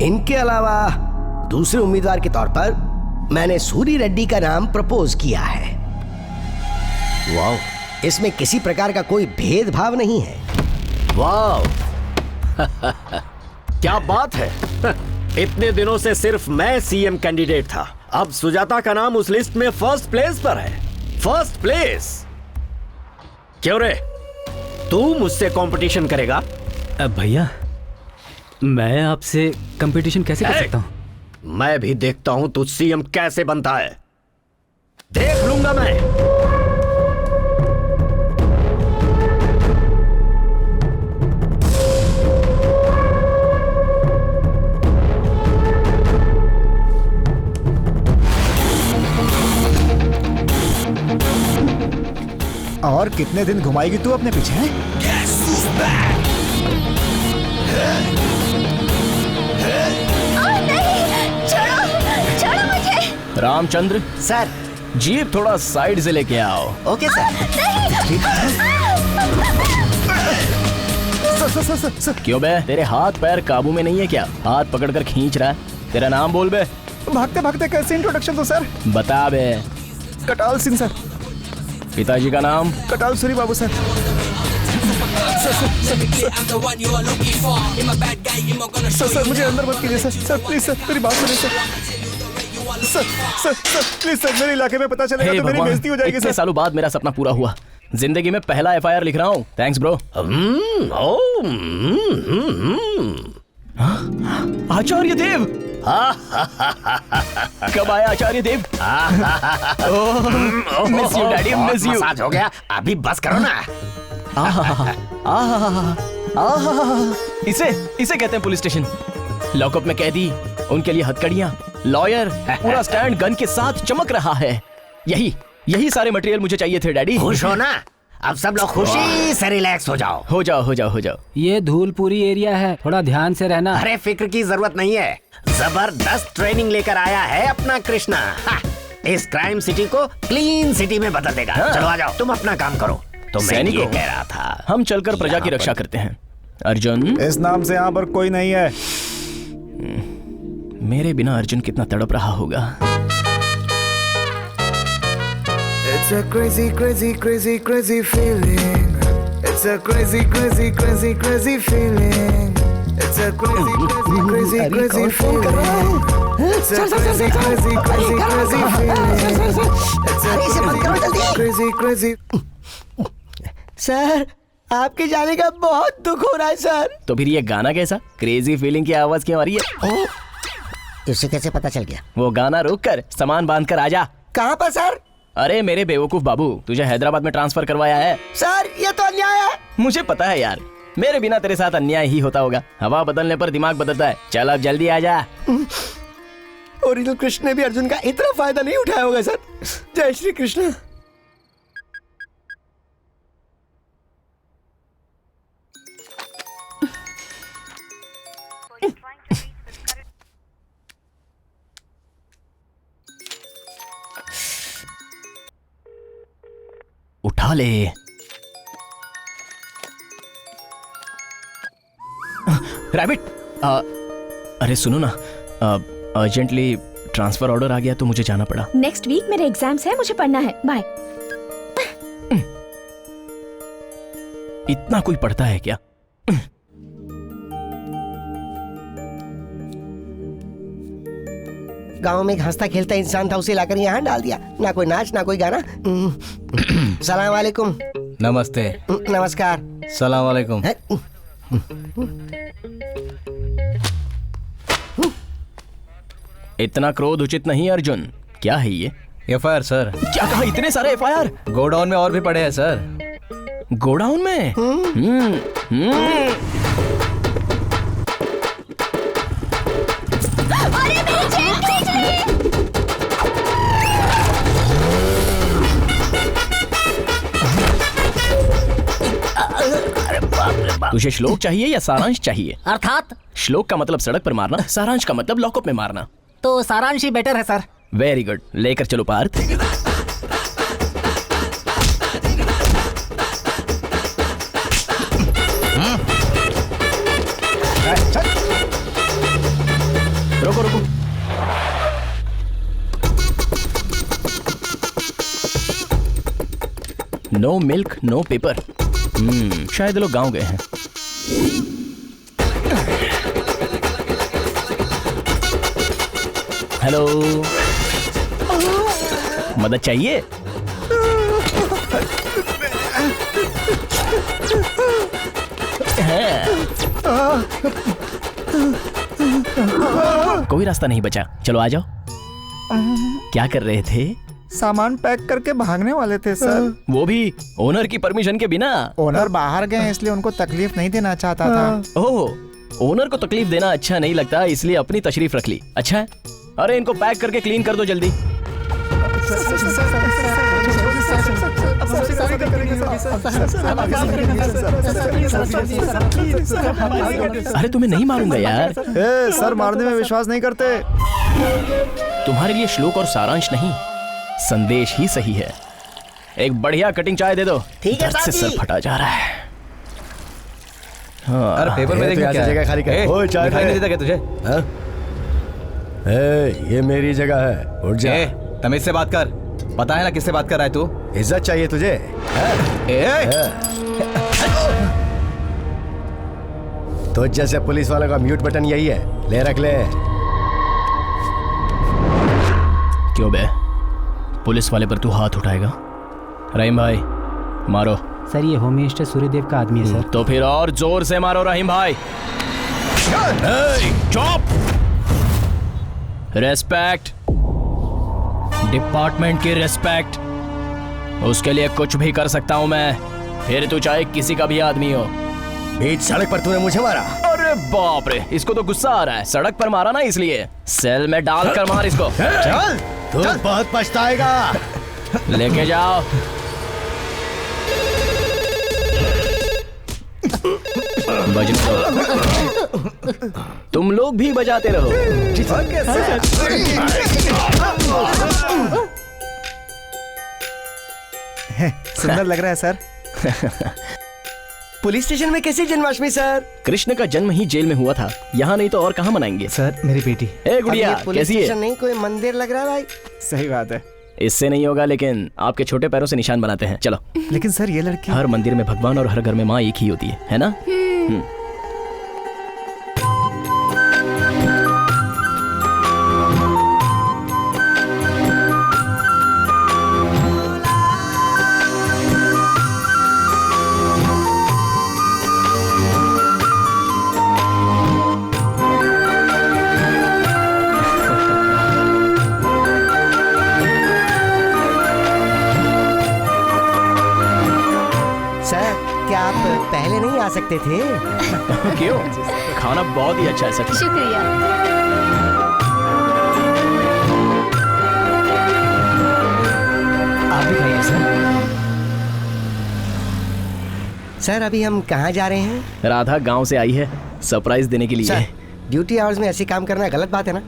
इनके अलावा दूसरे उम्मीदवार के तौर पर मैंने सूरी रेड्डी का नाम प्रपोज किया है। वाह, इसमें किसी प्रकार का कोई भेदभाव नहीं है। वाह क्या बात है। इतने दिनों से सिर्फ मैं सीएम कैंडिडेट था, अब सुजाता का नाम उस लिस्ट में फर्स्ट प्लेस पर है। First place. क्यों रे, तू मुझसे कंपटीशन करेगा? भैया, मैं आपसे कंपटीशन कैसे कर सकता हूँ? मैं भी देखता हूं तू सीएम कैसे बनता है, देख लूंगा मैं। और कितने दिन घुमाएगी तू अपने पीछे? छोड़ो मुझे। रामचंद्र सर, जीप थोड़ा साइड से लेके आओ। Okay sir. सर, क्यों बे, तेरे हाथ पैर काबू में नहीं है क्या? हाथ पकड़कर खींच रहा है। तेरा नाम बोल बे। भागते भागते कैसे इंट्रोडक्शन दो सर? बता बे। कटाल सिंह सर। पिताजी का नाम? कटाल सूरी बाबू सर। सर मुझे अंदर मत कीजिए सर, प्लीज सर, मेरी बात सुनिए सर। सर प्लीज सर, मेरे इलाके में पता चलेगा तो मेरी बेइज्जती हो जाएगी इतने सर। सालों बाद मेरा सपना पूरा हुआ। जिंदगी में पहला एफआईआर लिख रहा हूँ। Thanks bro. आचार्य देव। कब आया Acharya Dev? Miss you daddy, miss you. Massage हो गया, अभी बस करो ना। इसे कहते हैं पुलिस स्टेशन। लॉकअप में कैदी, उनके लिए हथकड़ियां, लॉयर, पूरा स्टैंड गन के साथ चमक रहा है। यही सारे मटेरियल मुझे चाहिए थे डैडी। खुश हो ना? अब सब लोग खुशी से रिलैक्स हो जाओ। हो जाओ। ये धूलपुरी एरिया है, थोड़ा ध्यान से रहना। अरे फिक्र की जरूरत नहीं है, जबरदस्त ट्रेनिंग लेकर आया है अपना कृष्णा। इस क्राइम सिटी को क्लीन सिटी में बदल देगा। चलो आ जाओ, तुम अपना काम करो। तो मैं ये कह रहा था, हम चलकर प्रजा की रक्षा करते हैं। अर्जुन, इस नाम से यहाँ पर कोई नहीं है। मेरे बिना अर्जुन कितना तड़प रहा होगा। It's a crazy, crazy, crazy, crazy feeling. It's a crazy, crazy, crazy, crazy feeling. It's a crazy, crazy, crazy, crazy feeling. It's a crazy, crazy, crazy, crazy feeling. It's a crazy, crazy. Sir, आपके जाने का बहुत दुख हो रहा है sir. तो फिर ये गाना कैसा? क्रेजी फीलिंग की आवाज क्यों आ रही है? तुझसे कैसे पता चल गया? वो गाना रोक कर सामान बांध कर आजा। कहाँ पर सर? अरे मेरे बेवकूफ बाबू, तुझे हैदराबाद में ट्रांसफर करवाया है। सर, ये तो अन्याय है। मुझे पता है यार, मेरे बिना तेरे साथ अन्याय ही होता होगा। हवा बदलने पर दिमाग बदलता है। चल अब जल्दी आ जा। ओरिजिनल कृष्ण ने भी अर्जुन का इतना फायदा नहीं उठाया होगा सर। जय श्री कृष्ण। उठा ले। रैबिट, अरे सुनो ना, अर्जेंटली ट्रांसफर ऑर्डर आ गया तो मुझे जाना पड़ा। नेक्स्ट वीक मेरे एग्जाम्स है, मुझे पढ़ना है। बाय। इतना कोई पढ़ता है क्या? गांव में एक हंसता खेलता इंसान था, उसे लाकर यहाँ डाल दिया। ना कोई नाच, ना कोई गाना। सलाम वालेकुम। नमस्ते। नमस्कार। सलाम वालेकुम। इतना क्रोध उचित नहीं अर्जुन। क्या है ये? FIR sir. क्या कहा? इतने सारे एफआईआर? गोडाउन में और भी पड़े हैं सर। गोडाउन में? तुझे श्लोक चाहिए या सारांश चाहिए? अर्थात श्लोक का मतलब सड़क पर मारना, सारांश का मतलब लॉकअप में मारना। तो सारांश ही बेटर है सर। वेरी गुड, लेकर चलो पार्थ। रुको रुको। No milk no paper. शायद लोग गांव गए हैं। हेलो, मदद चाहिए? कोई रास्ता नहीं बचा, चलो आ जाओ। क्या कर रहे थे? सामान पैक करके भागने वाले थे सर। वो भी ओनर की परमिशन के बिना। ओनर बाहर गए इसलिए उनको तकलीफ नहीं देना चाहता था। ओह, ओनर को तकलीफ देना अच्छा नहीं लगता, इसलिए अपनी तशरीफ रख ली। अच्छा है। अरे इनको पैक करके क्लीन कर दो जल्दी। अरे तुम्हें नहीं मारूंगा यार। सर मारने में विश्वास नहीं करते। तुम्हारे लिए श्लोक और सारांश नहीं, संदेश ही सही है। एक बढ़िया कटिंग चाय दे दो। ठीक है, दर्द से सर फटा जा रहा है। हाँ। अरे पेपर में देखना क्या जगह खाली कर। ओए चाय दिखाई नहीं देता क्या तुझे? ये मेरी जगह है, उठ जा। तमीज से बात कर। पता है ना किससे बात कर रहा है तू? इज्जत चाहिए तुझे? तो जैसे पुलिस वालों का म्यूट बटन यही है, ले रख ले। क्यों बे, पुलिस वाले पर तू हाथ उठाएगा? रहीम भाई मारो। सर ये होम मिनिस्टर सूर्यदेव का आदमी है सर। तो फिर और जोर से मारो रहीम भाई। चुप। रेस्पेक्ट, डिपार्टमेंट की रेस्पेक्ट, उसके लिए कुछ भी कर सकता हूं मैं, फिर तू चाहे किसी का भी आदमी हो। बीच सड़क पर तूने मुझे मारा। अरे बाप रे, इसको तो गुस्सा आ रहा है। सड़क पर मारा ना, इसलिए सेल में डाल कर मार इसको। चल, तू बहुत पछताएगा। लेके जाओ। तुम लोग भी बजाते रहो। सुंदर लग रहा है सर। पुलिस स्टेशन में कैसे जन्माष्टमी सर? कृष्ण का जन्म ही जेल में हुआ था, यहाँ नहीं तो और कहाँ मनाएंगे? सर मेरी बेटी। ए गुड़िया, कैसी है? नहीं कोई मंदिर लग रहा है भाई। सही बात है। इससे नहीं होगा, लेकिन आपके छोटे पैरों से निशान बनाते हैं। चलो। लेकिन सर ये लड़की। हर मंदिर में भगवान और हर घर में माँ एक ही होती है ना? पहले नहीं आ सकते थे? क्यों? खाना बहुत ही अच्छा है सर। शुक्रिया। आप भी खाइए सर। सर अभी हम कहाँ जा रहे हैं? राधा गांव से आई है सरप्राइज देने के लिए। सर, ड्यूटी आवर्स में ऐसे काम करना गलत बात है ना?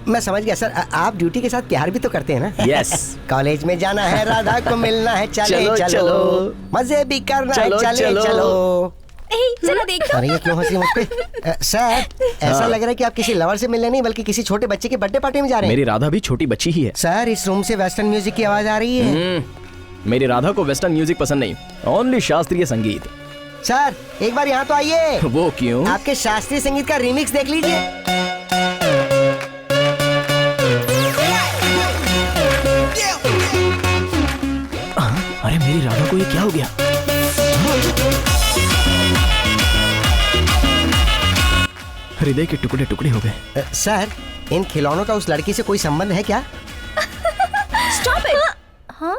मैं समझ गया सर, आप ड्यूटी के साथ प्यार भी तो करते हैं ना? यस। कॉलेज में जाना है, राधा को मिलना है, चलो चलो, मजे भी करना है, चलो। जरा देखो। अरे ये क्यों हंसी मुझ पे? सर ऐसा लग रहा है कि आप किसी लवर से मिलने नहीं बल्कि किसी छोटे बच्चे के बर्थडे पार्टी में जा रहे हैं। मेरी राधा भी छोटी बच्ची ही है। सर इस रूम से वेस्टर्न म्यूजिक की आवाज आ रही है। मेरी राधा को वेस्टर्न म्यूजिक पसंद नहीं, ओनली शास्त्रीय संगीत। सर एक बार यहाँ तो आइए। वो क्यों? आपके शास्त्रीय संगीत का रिमिक्स देख लीजिए। अरे मेरी राधा को ये क्या हो गया? हृदय के टुकड़े टुकड़े हो गए। सर इन खिलौनों का उस लड़की से कोई संबंध है क्या? Stop it! हाँ?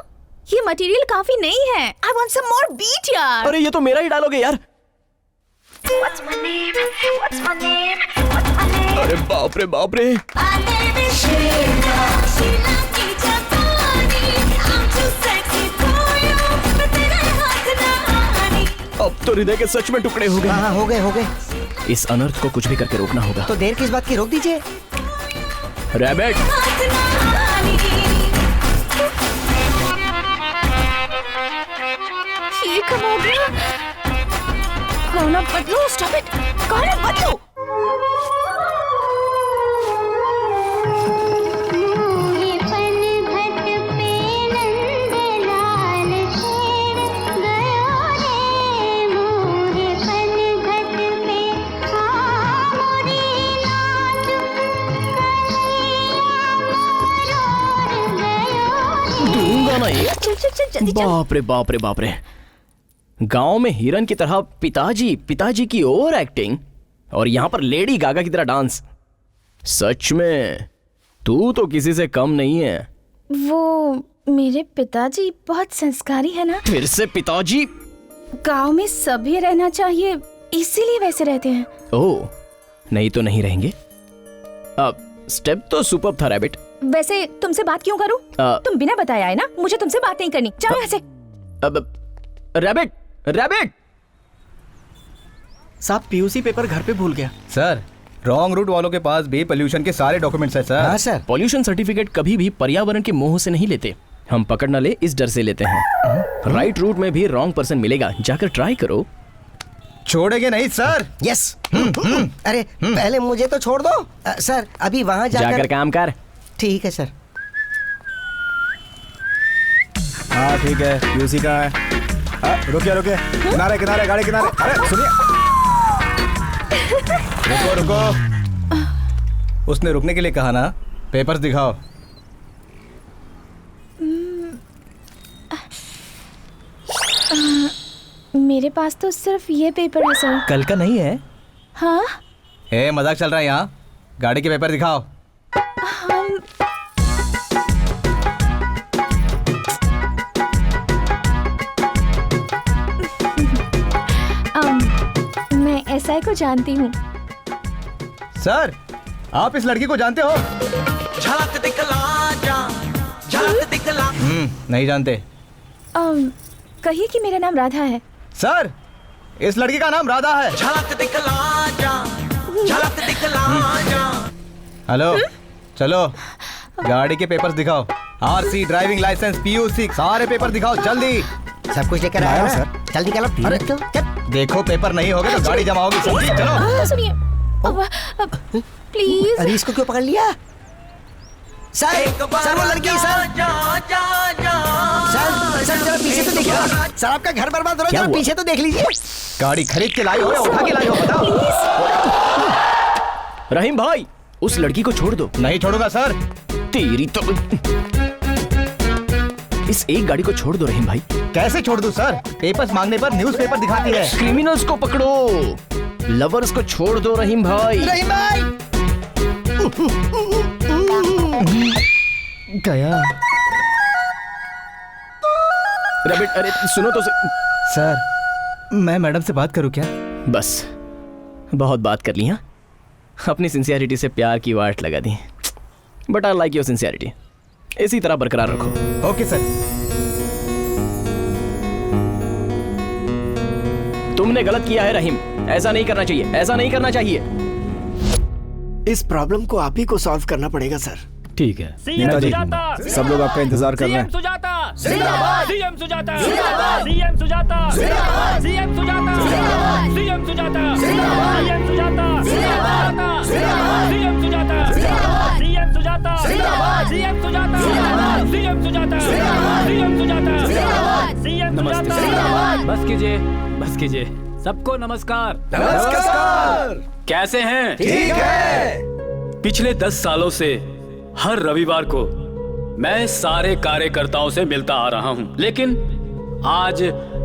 ये मटेरियल काफी नहीं है। I want some more beat यार। अरे ये तो मेरा ही डालोगे यार। What's my name? What's my name? What's my name? अरे बाप रे बाप रे। My name is Sheila. Sheila की जवानी। I'm too sexy for you. मैं तेरे हाथ ना आनी। अब तो हृदय के सच में टुकड़े हो गए। हाँ हो गए हो गए। इस अनर्थ को कुछ भी करके रोकना होगा। तो देर किस बात की, रोक दीजिए। रैबिट, ये कब हो गया? गाना बदलो, स्टॉप इट, गाना बदलो। दूंगा ना एक। बाप रे बाप रे बाप रे, गांव में हिरन की तरह पिताजी की ओवर एक्टिंग, और यहाँ पर लेडी गागा की तरह डांस। सच में तू तो किसी से कम नहीं है। वो मेरे पिताजी बहुत संस्कारी है ना। फिर से पिताजी? गांव में सभी रहना चाहिए, इसीलिए वैसे रहते हैं। ओह, नहीं तो नहीं रहेंगे। अब स्टेप तो सुपर्ब था रैबिट। वैसे तुमसे बात क्यों करूं? तुम बिना बताए आए ना, मुझे तुमसे बात नहीं करनी। जाओ यहाँ से। अब रैबिट, रैबिट साहब पीयूसी पेपर घर पे भूल गया। सर, रॉन्ग रूट वालों के पास भी पोल्यूशन के सारे डॉक्यूमेंट्स हैं सर। हाँ सर। पॉल्यूशन सर्टिफिकेट कभी भी पर्यावरण के मोह से नहीं लेते, हम पकड़ न ले इस डर से लेते हैं। राइट रूट में भी रॉन्ग पर्सन मिलेगा, जाकर ट्राई करो। छोड़ेंगे नहीं सर। यस। अरे पहले मुझे तो छोड़ दो। सर अभी वहाँ जाकर काम कर। ठीक है सर। हाँ ठीक है, पीयूसी का है। रुकिए रुकिए, किनारे किनारे, गाड़ी किनारे। अरे सुनिए, रुको रुको, उसने रुकने के लिए कहा ना। पेपर्स दिखाओ। मेरे पास तो सिर्फ ये पेपर है सर। कल का नहीं है? हाँ। मजाक चल रहा है यहाँ? गाड़ी के पेपर दिखाओ। मैं एसआई को जानती हूँ। सर, आप इस लड़की को जानते हो? झलक दिखला जा, झलक दिखला। नहीं जानते। कहिए कि मेरा नाम राधा है। सर, इस लड़की का नाम राधा है। झलक दिखला जा, झलक दिखला जा। हेलो, चलो गाड़ी के पेपर्स दिखाओ। आरसी, ड्राइविंग लाइसेंस, पीयूसी, सारे पेपर दिखाओ जल्दी। सब कुछ लेकर आया सर। जल्दी निकालो। अरे देखो, पेपर नहीं होगा तो गाड़ी जमा होगी। समझी? चलो। सुनिए प्लीज। अरे इसको क्यों पकड़ लिया? सर, सर वो लड़की सर। सर जरा पीछे तो देखिए। सर आपका घर बर्बाद हो रहा है, जरा पीछे तो देख लीजिए। गाड़ी खरीद के लाई हो या उठा के लाई हो, बताओ। रहीम भाई, उस लड़की को छोड़ दो। नहीं छोड़ूंगा सर। तेरी तो इस एक गाड़ी को छोड़ दो रहीम भाई। कैसे छोड़ दूं सर? पेपर्स मांगने पर न्यूज़पेपर दिखाती है। क्रिमिनल्स को पकड़ो, लवर्स को छोड़ दो रहीम भाई। रहीम भाई गया। रैबिट, अरे सुनो तो सर, मैं मैडम से बात करूं क्या? बस बहुत बात कर ली। हाँ, अपनी सिंसियरिटी से प्यार की वाट लगा दी। But I like your sincerity, इसी तरह बरकरार रखो। Okay sir. तुमने गलत किया है रहीम, ऐसा नहीं करना चाहिए, ऐसा नहीं करना चाहिए। इस प्रॉब्लम को आप ही को सॉल्व करना पड़ेगा सर। ठीक है, सब लोग आपका इंतजार कर रहे हैं। जिंदाबाद CM Sujata, CM Sujata, CM Sujata, CM Sujata, CM Sujata, CM Sujata, CM Sujata, CM Sujata, CM Sujata, CM Sujata, CM Sujata. बस कीजिए, बस कीजिए। सबको नमस्कार। नमस्कार। कैसे हैं? ठीक है। पिछले 10 सालों से हर रविवार को मैं सारे कार्यकर्ताओं से मिलता आ रहा हूं, लेकिन आज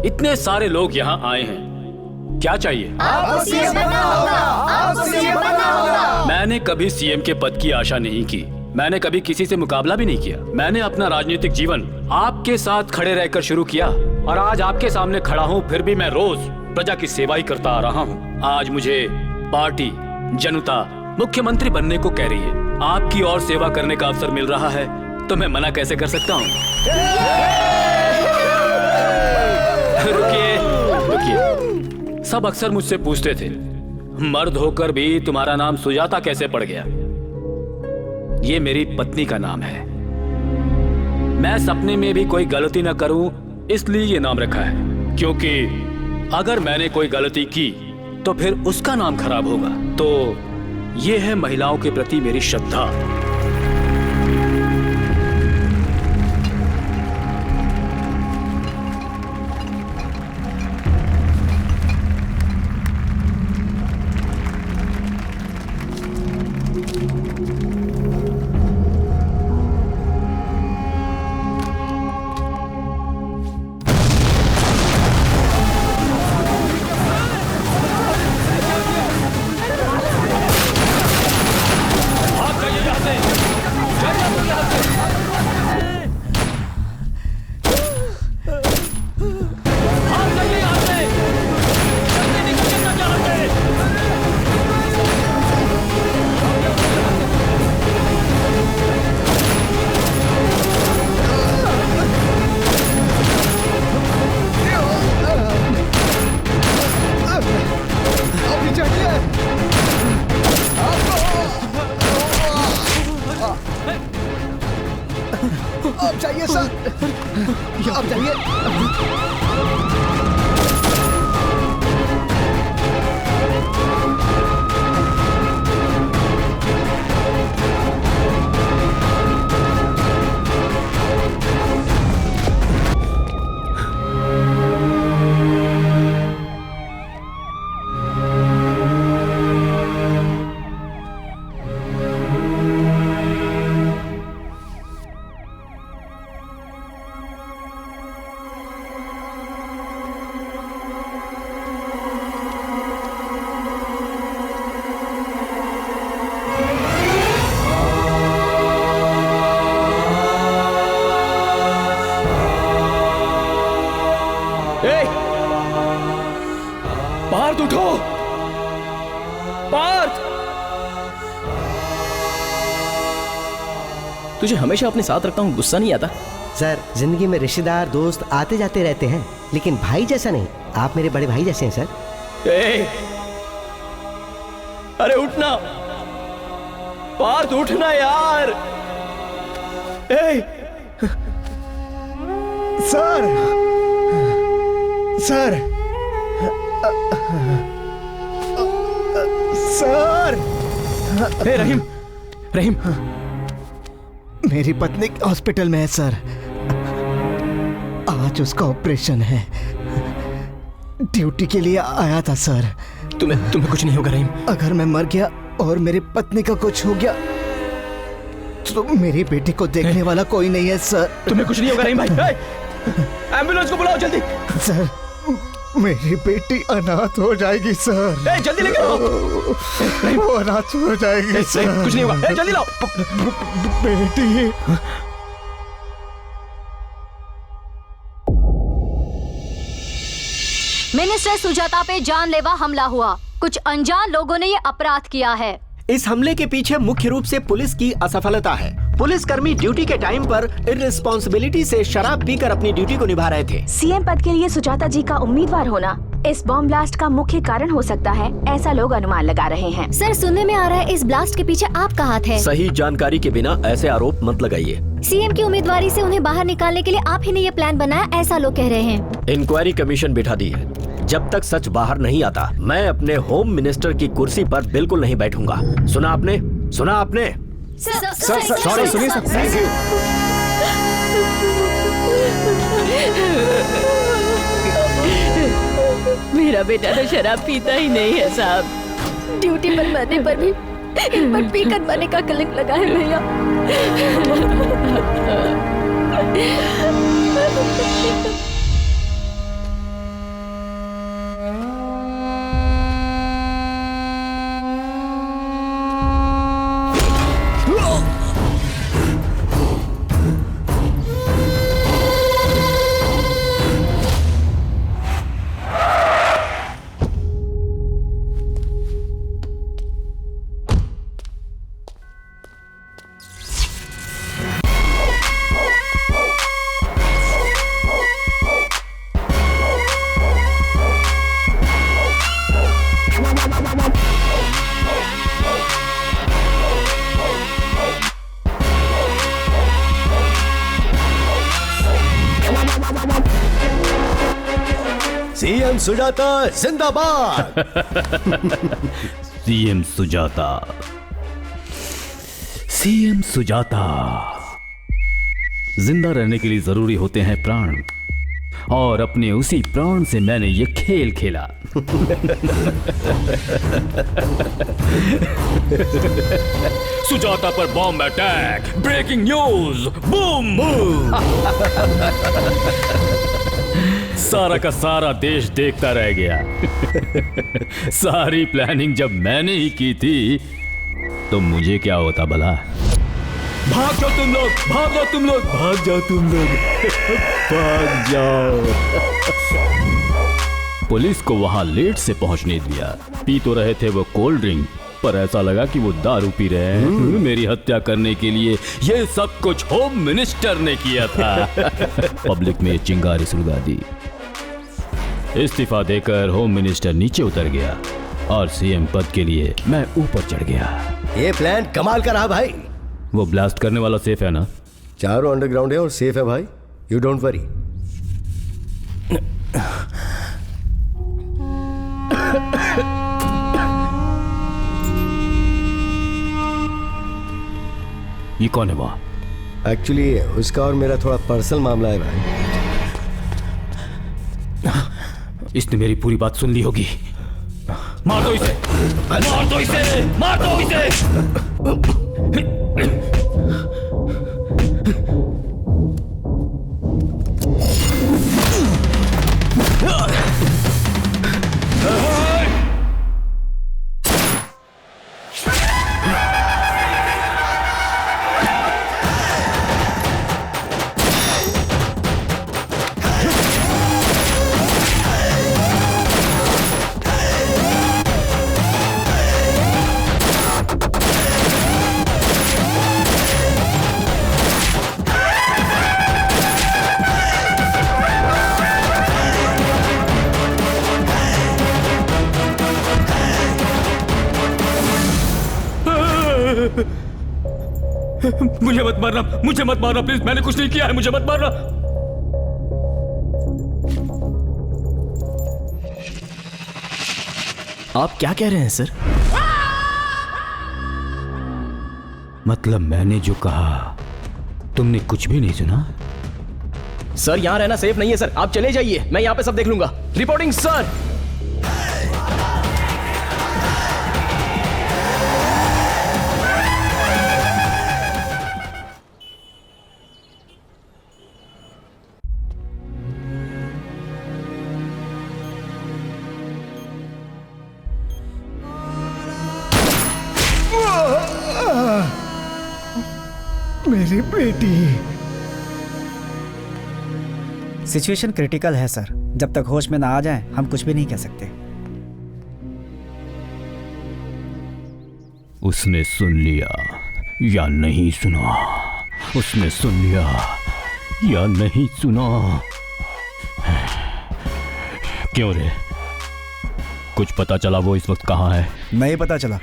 इतने सारे लोग यहां आए हैं। क्या चाहिए? आपको सीएम बनना होगा, आपको सीएम बनना होगा। मैंने कभी सीएम के पद की आशा नहीं की, मैंने कभी किसी से मुकाबला भी नहीं किया। मैंने अपना राजनीतिक जीवन आपके साथ खड़े रहकर शुरू किया और आज आपके सामने खड़ा हूं, फिर भी मैं रोज प्रजा की सेवा ही करता आ रहा हूं। आज मुझे पार्टी, जनता, मुख्यमंत्री बनने को कह रही है। आपकी और सेवा करने का अवसर मिल रहा है तो मैं मना कैसे कर सकता हूं? रुकिए, रुकिए, सब अक्सर मुझसे पूछते थे मर्द होकर भी तुम्हारा नाम सुजाता कैसे पड़ गया। ये मेरी पत्नी का नाम है। मैं सपने में भी कोई गलती न करूं इसलिए ये नाम रखा है, क्योंकि अगर मैंने कोई गलती की तो फिर उसका नाम खराब होगा। तो ये है महिलाओं के प्रति मेरी श्रद्धा। आप जाइए सर, आप जाइए। पार्थ उठो, पार्थ! तुझे हमेशा अपने साथ रखता हूँ, गुस्सा नहीं आता? सर, जिंदगी में रिश्तेदार दोस्त आते जाते रहते हैं, लेकिन भाई जैसा नहीं। आप मेरे बड़े भाई जैसे हैं सर। अरे उठना पार्थ, उठना यार। Sir, sir, sir. Rahim, Rahim, मेरी पत्नी हॉस्पिटल में है सर। आज उसका ऑपरेशन है। ड्यूटी के लिए आया था सर। तुम्हें कुछ नहीं होगा रहीम। अगर मैं मर गया और मेरी पत्नी का कुछ हो गया तो मेरी बेटी को देखने वाला कोई नहीं है सर। तुम्हें कुछ नहीं होगा रहीम भाई। एम्बुलेंस को बुलाओ जल्दी। सर, मेरी बेटी अनाथ हो जाएगी सर। जल्दी लेकर आओ। वो अनाथ हो जाएगी सर। कुछ नहीं होगा, जल्दी लाओ। बेटी। मिनिस्टर सुजाता पे जानलेवा हमला हुआ। कुछ अनजान लोगों ने ये अपराध किया है। इस हमले के पीछे मुख्य रूप से पुलिस की असफलता है। पुलिसकर्मी ड्यूटी के टाइम पर इररिस्पॉन्सिबिलिटी से शराब पीकर अपनी ड्यूटी को निभा रहे थे। सीएम पद के लिए सुजाता जी का उम्मीदवार होना इस बॉम्ब ब्लास्ट का मुख्य कारण हो सकता है, ऐसा लोग अनुमान लगा रहे हैं। सर, सुनने में आ रहा है इस ब्लास्ट के पीछे आपका हाथ है। सही जानकारी के बिना ऐसे आरोप मत लगाइए। सीएम की उम्मीदवारी से उन्हें बाहर निकालने के लिए आप ही ने ये प्लान बनाया, ऐसा लोग कह रहे हैं। इंक्वायरी कमीशन बिठा दी है। जब तक सच बाहर नहीं आता, मैं अपने होम मिनिस्टर की कुर्सी पर बिल्कुल नहीं बैठूंगा। सुना आपने? सुना आपने? सॉरी, सुनिए सर, थैंक यू। मेरा बेटा तो शराब पीता ही नहीं है साहब। ड्यूटी पर मरने पर भी इन पर पीकर मरने का कलंक लगा है भैया। सीएम सुजाता जिंदाबाद। CM Sujata, CM Sujata. जिंदा रहने के लिए जरूरी होते हैं प्राण, और अपने उसी प्राण से मैंने ये खेल खेला। सुजाता पर bomb attack, breaking news, boom boom. सारा का सारा देश देखता रह गया। सारी प्लानिंग जब मैंने ही की थी तो मुझे क्या होता भला। भाग जाओ तुम लोग, भाग जाओ तुम लोग, भाग जाओ तुम लोग, भाग जाओ। पुलिस को वहां लेट से पहुंचने दिया। पी तो रहे थे वो कोल्ड ड्रिंक, पर ऐसा लगा कि वो दारू पी रहे हैं। मेरी हत्या करने के लिए ये सब कुछ होम मिनिस्टर ने किया था। पब्लिक में चिंगारी सुलगा दी। इस्तीफा देकर होम मिनिस्टर नीचे उतर गया और सीएम पद के लिए मैं ऊपर चढ़ गया। ये प्लान कमाल का रहा भाई। वो ब्लास्ट करने वाला सेफ है ना? चारों अंडरग्राउंड है और सेफ है भाई, यू डोंट वरी। ये कौन है वहां? एक्चुअली उसका और मेरा थोड़ा पर्सनल मामला है भाई। इसने मेरी पूरी बात सुन ली होगी। मार दो इसे, मार दो इसे, मार दो इसे। मुझे मत मारना, मुझे मत मारना प्लीज, मैंने कुछ नहीं किया है, मुझे मत मारना। आप क्या कह रहे हैं सर? मतलब मैंने जो कहा तुमने कुछ भी नहीं सुना? सर यहां रहना सेफ नहीं है सर, आप चले जाइए, मैं यहां पे सब देख लूंगा। Reporting sir. मेरी बेटी। सिचुएशन क्रिटिकल है सर, जब तक होश में ना आ जाए हम कुछ भी नहीं कह सकते। उसने सुन लिया या नहीं सुना? उसने सुन लिया या नहीं सुना? क्यों रे, कुछ पता चला वो इस वक्त कहाँ है? नहीं पता चला।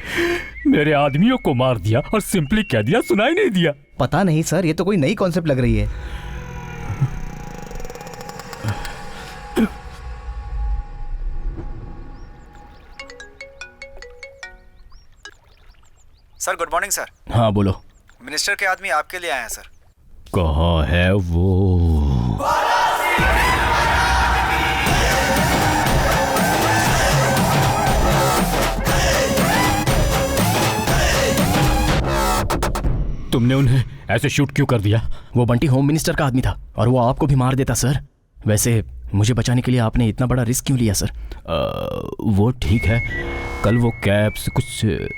मेरे आदमियों को मार दिया और सिंपली कह दिया सुनाई नहीं दिया। पता नहीं सर, ये तो कोई नई कॉन्सेप्ट लग रही है। Sir good morning sir. हाँ बोलो। मिनिस्टर के आदमी आपके लिए आए हैं सर। कहाँ है वो? तुमने उन्हें ऐसे शूट क्यों कर दिया? वो बंटी होम मिनिस्टर का आदमी था और वो आपको भी मार देता सर। वैसे मुझे बचाने के लिए आपने इतना बड़ा रिस्क क्यों लिया सर? वो ठीक है, कल वो कैप्स कुछ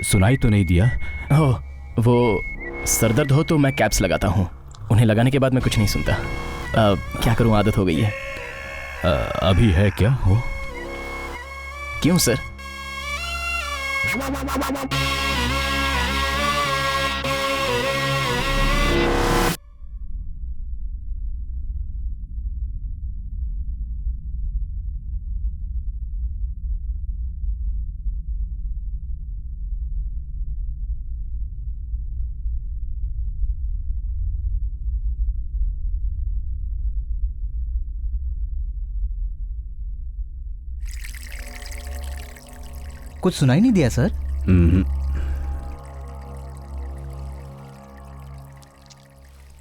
सुनाई तो नहीं दिया? ओह, वो सरदर्द हो तो मैं कैप्स लगाता हूँ, उन्हें लगाने के बाद मैं कुछ नहीं सुनता। क्या करूँ, आदत हो गई है। अभी है क्या हो? क्यों सर? कुछ सुनाई नहीं दिया सर।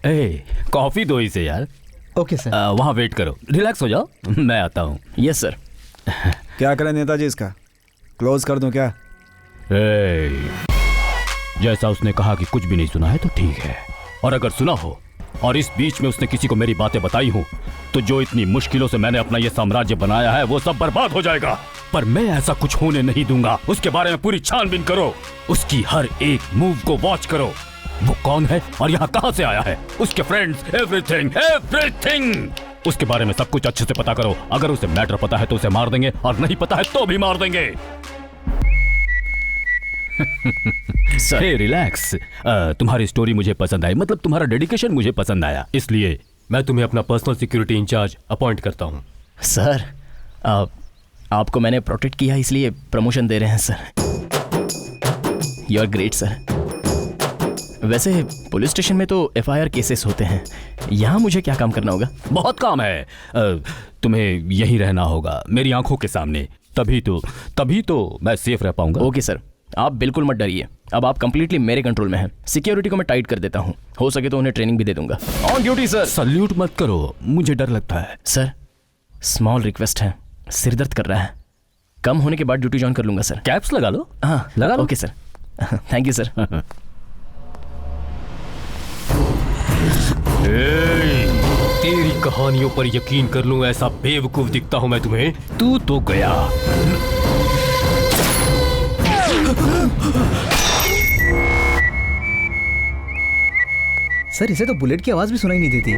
ए, कॉफी दो इसे यार। Okay sir. वहाँ वेट करो, रिलैक्स हो जाओ, मैं आता हूँ। Yes sir. क्या करें नेताजी, इसका क्लोज कर दूं क्या? जैसा उसने कहा कि कुछ भी नहीं सुना है तो ठीक है, और अगर सुना हो और इस बीच में उसने किसी को मेरी बातें बताई हूं तो जो इतनी मुश्किलों से मैंने अपना ये साम्राज्य बनाया है वो सब बर्बाद हो जाएगा। पर मैं ऐसा कुछ होने नहीं दूंगा। उसके बारे में पूरी छानबीन करो, उसकी हर एक मूव को वॉच करो। वो कौन है और यहाँ कहाँ से आया है, उसके फ्रेंड्स, एवरीथिंग उसके बारे में सब कुछ अच्छे से पता करो। अगर उसे मैटर पता है तो उसे मार देंगे, और नहीं पता है तो भी मार देंगे। हे रिलैक्स, तुम्हारी स्टोरी मुझे पसंद आई, मतलब तुम्हारा डेडिकेशन मुझे पसंद आया, इसलिए मैं तुम्हें अपना पर्सनल सिक्योरिटी इंचार्ज अपॉइंट करता हूँ। सर आपको मैंने प्रोटेक्ट किया इसलिए प्रमोशन दे रहे हैं sir. You are great sir. वैसे पुलिस स्टेशन में तो FIR केसेस होते हैं, यहाँ मुझे क्या काम करना होगा? बहुत काम है। तुम्हें यहीं रहना होगा मेरी आंखों के सामने, तभी तो मैं सेफ रह पाऊंगा। ओके सर, आप बिल्कुल मत डरिए। अब आप कंप्लीटली मेरे कंट्रोल में हैं। सिक्योरिटी को मैं टाइट कर देता हूँ, हो सके तो उन्हें ट्रेनिंग भी दे दूंगा। On duty sir. सल्यूट मत करो, मुझे डर लगता है। सर स्मॉल रिक्वेस्ट है, सिर दर्द कर रहा है, कम होने के बाद ड्यूटी ज्वाइन कर लूंगा सर। कैप्स लगा लो। हाँ लगा लो। Okay sir. Thank you sir. तेरी कहानियों पर यकीन कर लूं ऐसा बेवकूफ दिखता हूं मैं तुम्हें? तू तो गया। सर इसे तो बुलेट की आवाज भी सुनाई नहीं देती।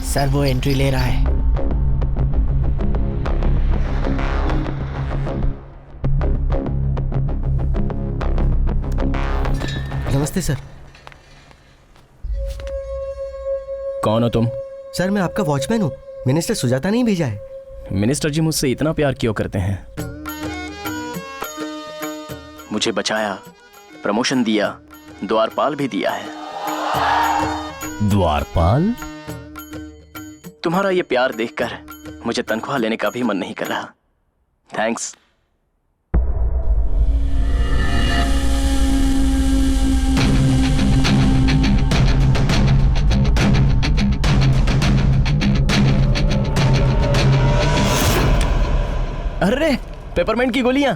सर वो एंट्री ले रहा है। नमस्ते सर। कौन हो तुम? सर मैं आपका वॉचमैन हूँ, मिनिस्टर सुजाता ने भेजा है। मिनिस्टर जी मुझसे इतना प्यार क्यों करते हैं? मुझे बचाया, प्रमोशन दिया, द्वारपाल भी दिया है। द्वारपाल? तुम्हारा ये प्यार देखकर मुझे तनख्वाह लेने का भी मन नहीं कर रहा। थैंक्स। अरे पेपरमेंट की गोलियां।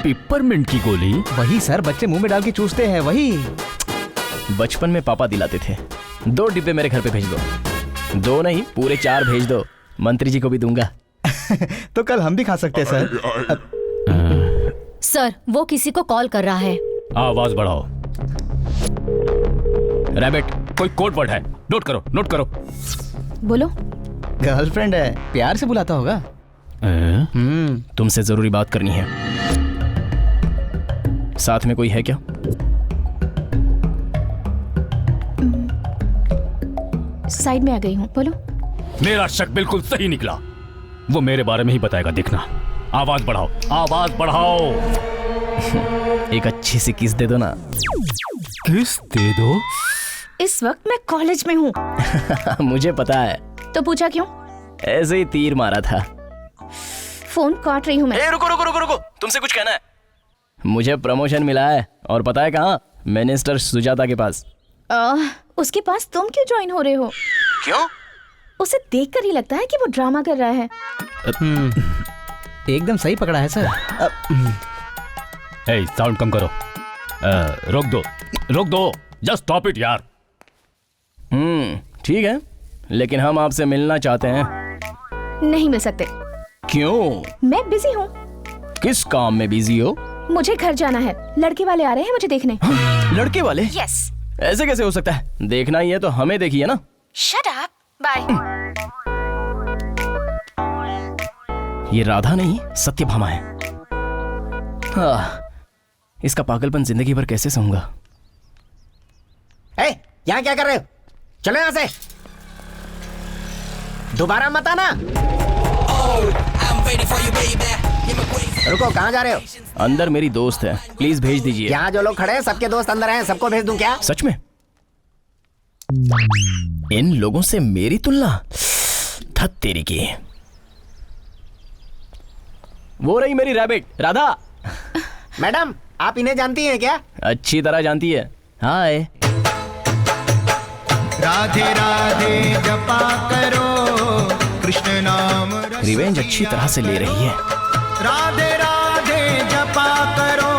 पेपरमेंट की गोली? वही सर, बच्चे मुंह में डाल के चूसते हैं, वही। बचपन में पापा दिलाते थे। 2 डिब्बे मेरे घर पे भेज दो। 2 नहीं, पूरे 4 भेज दो, मंत्री जी को भी दूंगा। तो कल हम भी खा सकते हैं सर। सर वो किसी को कॉल कर रहा है। आवाज बढ़ाओ। रैबिट, कोई कोड वर्ड है, नोट करो, नोट करो। बोलो। गर्लफ्रेंड है, प्यार से बुलाता होगा। तुमसे जरूरी बात करनी है। साथ में कोई है क्या? साइड में आ गई हूँ, बोलो। मेरा शक बिल्कुल सही निकला, वो मेरे बारे में ही बताएगा, देखना। आवाज बढ़ाओ, आवाज बढ़ाओ। एक अच्छी सी किस दे दो ना। किस दे दो? इस वक्त मैं कॉलेज में हूँ। मुझे पता है। तो पूछा क्यों? ऐसे ही तीर मारा था। फोन काट रही हूँ मैं। रुको रुको रुको रुको, तुमसे कुछ कहना है। मुझे प्रमोशन मिला है, और पता है कहाँ? मिनिस्टर सुजाता के पास। उसके पास तुम क्यों ज्वाइन हो रहे हो? क्यों? उसे देखकर ही लगता है कि वो ड्रामा कर रहा है। एकदम सही पकड़ा है सर। साउंड कम करो। रोक दो, जस्ट स्टॉप इट यार। ठीक है, लेकिन हम आपसे मिलना चाहते हैं। नहीं मिल सकते। क्यों? मैं बिजी हूँ। किस काम में बिजी हो? मुझे घर जाना है, लड़के वाले आ रहे हैं मुझे देखने। लड़के वाले? यस। ऐसे कैसे हो सकता है? देखना ही है तो हमें देखिए ना। Shut up, bye. ये राधा नहीं, सत्यभामा है। इसका पागलपन जिंदगी भर कैसे सहूंगा? यहाँ क्या कर रहे हो? चलो यहाँ से, दोबारा मत आना। रुको, कहाँ जा रहे हो? अंदर मेरी दोस्त है, प्लीज भेज दीजिए। यहाँ जो लोग खड़े हैं सबके दोस्त अंदर हैं, सबको भेज दूं क्या? सच में? इन लोगों से मेरी तुलना? धत तेरी की। वो रही मेरी रैबिट, राधा। मैडम, आप इन्हें जानती हैं क्या? अच्छी तरह जानती है। हाय। राधे राधे जपा करो कृष्ण नाम रस रिवेंज अच्छी तरह से ले रही है। राधे राधे जपा करो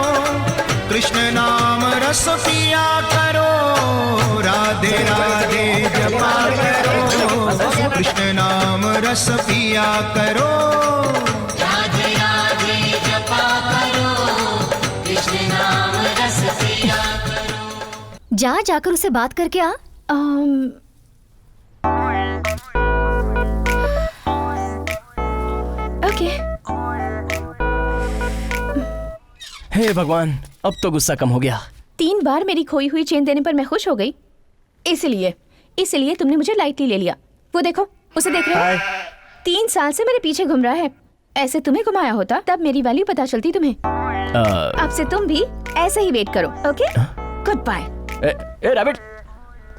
कृष्ण नाम रस पिया करो। राधे राधे जपा करो कृष्ण नाम रस पिया करो। राधे राधे जपा करो कृष्ण नाम रस पिया करो। जा जाकर उसे बात करके आ। ओके। हे भगवान, अब तो गुस्सा कम हो गया। 3 बार मेरी खोई हुई चेन देने पर मैं खुश हो गई, इसलिए तुमने मुझे लाइटली ले लिया। वो देखो, उसे देख रहे हो? 3 साल से मेरे पीछे घूम रहा है। ऐसे तुम्हें घुमाया होता तब मेरी वैल्यू पता चलती तुम्हें। अब से तुम भी ऐसे ही वेट करो। Okay, good bye. Rabbit,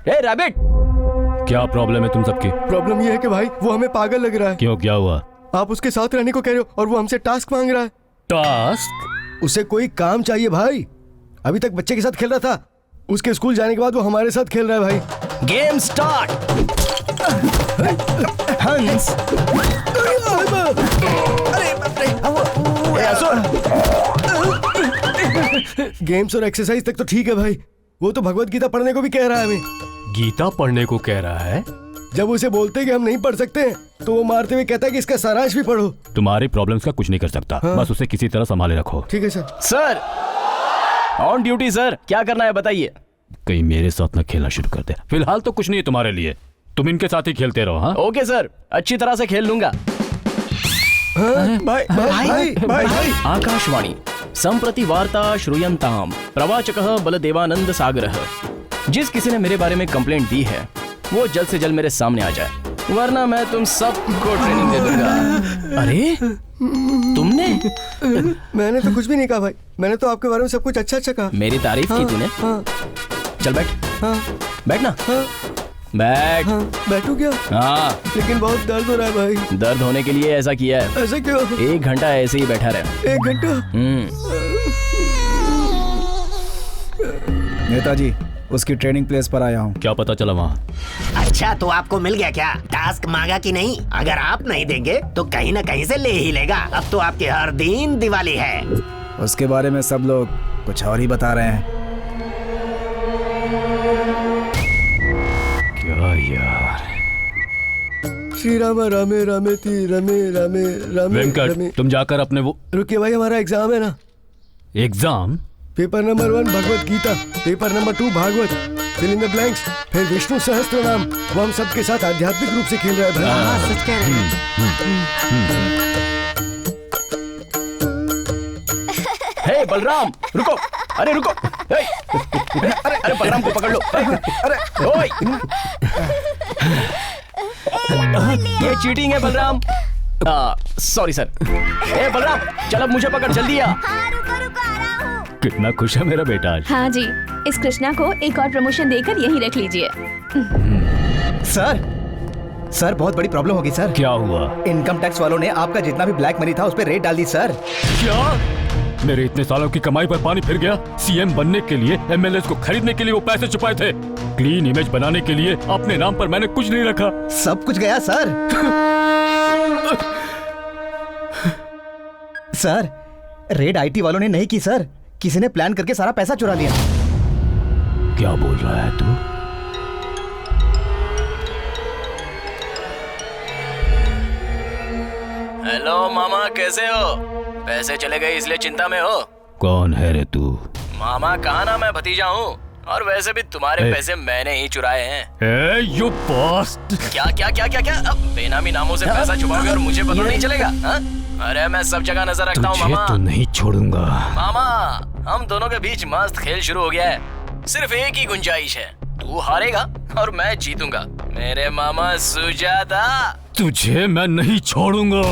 rabbit. क्या प्रॉब्लम है तुम सबकी? प्रॉब्लम ये है कि भाई वो हमें पागल लग रहा है। क्यों, क्या हुआ? आप उसके साथ रहने को कह रहे हो और वो हमसे टास्क मांग रहा है। टास्क? उसे कोई काम चाहिए भाई। अभी तक बच्चे के साथ खेल रहा था, उसके स्कूल जाने के बाद वो हमारे साथ खेल रहा है भाई। Game start. हंस। गेम्स और एक्सरसाइज तक तो ठीक है भाई, वो तो भगवत गीता पढ़ने को भी कह रहा है हमें। गीता पढ़ने को कह रहा है? जब उसे बोलते हैं कि हम नहीं पढ़ सकते हैं तो वो मारते हुए कहता है कि इसका सारांश भी पढ़ो। तुम्हारी प्रॉब्लम्स का कुछ नहीं कर सकता। हाँ। बस उसे किसी तरह संभाले रखो। ठीक है sir. Sir on duty sir, क्या करना है बताइए। कहीं मेरे साथ ना खेलना शुरू कर दे। फिलहाल तो कुछ नहीं है तुम्हारे लिए, तुम इनके साथ ही खेलते रहो। हाँ ओके सर, अच्छी तरह से खेल लूंगा। भाई भाई भाई भाई। आकाशवाणी संप्रति वार्ता श्रूयन्ताम प्रवाचकः बलदेवानंद सागरः। जिस किसी ने मेरे बारे में कंप्लेंट दी है वो जल्द से जल्द मेरे सामने आ जाए, वरना मैं तुम सबको ट्रेनिंग दे दूंगा। अरे तुमने? मैंने तो कुछ भी नहीं कहा भाई, मैंने तो आपके बारे में सब कुछ अच्छा अच्छा कहा। मेरी तारीफ की तूने? चल बैठ। बैठ ना। बैठ। बैठू क्या? हाँ। लेकिन बहुत दर्द हो रहा है भाई। दर्द होने के लिए ऐसा किया है। ऐसा क्यों? 1 घंटा ऐसे ही बैठा रहे। 1 घंटा? नेताजी, उसकी ट्रेनिंग प्लेस पर आया हूँ। क्या पता चला वहाँ? अच्छा, तो आपको मिल गया क्या? टास्क मांगा कि नहीं? अगर आप नहीं देंगे तो कहीं न कहीं से ले ही लेगा। अब तो आपके हर दिन दिवाली है। उसके बारे में सब लोग कुछ और ही बता रहे हैं। क्या यार? श्री राम रामे रामे ती रमे रामे रामे। वेंकट, तुम जाकर अपने वो। रुकिए भाई, हमारा एग्जाम है ना। Exam? Paper number 1 Bhagavad Gita, paper number 2 Bhagavat, fill in the blanks, फिर विष्णु सहस्त्र नाम। वो हम सबके साथ आध्यात्मिक रूप से खेल रहा है भाई। सच कह रहे हैं। हे बलराम, रुको। अरे रुको। अरे बलराम को पकड़ लो। अरे ओए, ये चीटिंग है बलराम। Sorry sir. ए बलराम, चल अब मुझे पकड़, जल्दी आ। कितना खुश है मेरा बेटा आज। हाँ जी, इस कृष्णा को एक और प्रमोशन देकर यहीं रख लीजिए। सर बहुत बड़ी प्रॉब्लम होगी सर। क्या हुआ? इनकम टैक्स वालों ने आपका जितना भी ब्लैक मनी था उस पर रेड डाल दी सर। क्या? मेरे इतने सालों की कमाई पर पानी फिर गया? सीएम बनने के लिए, एमएलएस को खरीदने के लिए वो पैसे छुपाए थे। क्लीन इमेज बनाने के लिए अपने नाम पर मैंने कुछ नहीं रखा। सब कुछ गया सर। सर रेड आईटी वालों ने नहीं की सर, किसी ने प्लान करके सारा पैसा चुरा लिया। क्या बोल रहा है तू? हेलो मामा, कैसे हो? पैसे चले गए इसलिए चिंता में हो? कौन है रे तू? मामा कहा ना मैं भतीजा हूँ, और वैसे भी तुम्हारे पैसे मैंने ही चुराए हैं। यू बॉस्ट। क्या क्या क्या क्या क्या? अब बेनामी नामों से पैसा छुपाओगे और मुझे पता नहीं चलेगा? अरे मैं सब जगह नजर रखता हूँ मामा। तो नहीं छोड़ूंगा मामा। हम दोनों के बीच मस्त खेल शुरू हो गया है। सिर्फ एक ही गुंजाइश है, तू हारेगा और मैं जीतूंगा। मेरे मामा सुजाता। तुझे मैं नहीं छोड़ूंगा।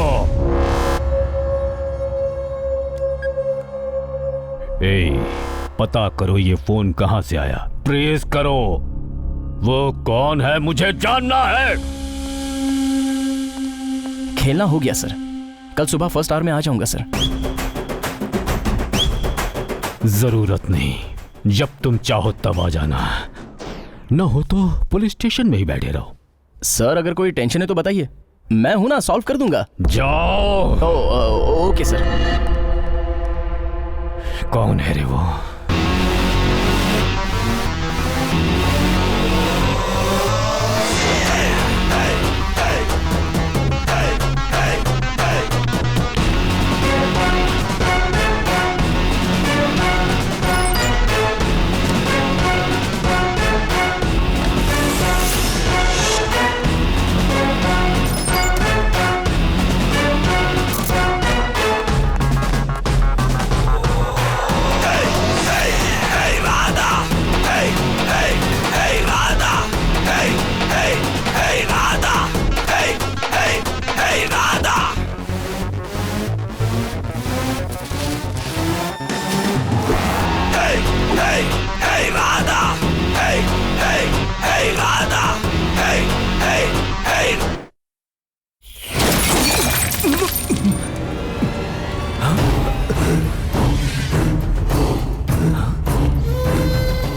पता करो ये फोन कहां से आया। ट्रेस करो, वो कौन है मुझे जानना है। खेलना हो गया सर, कल सुबह फर्स्ट आवर में आ जाऊंगा सर। जरूरत नहीं, जब तुम चाहो तब आ जाना, न हो तो पुलिस स्टेशन में ही बैठे रहो। सर अगर कोई टेंशन है तो बताइए, मैं हूं ना, सॉल्व कर दूंगा। जाओ। Okay sir. कौन है रे वो?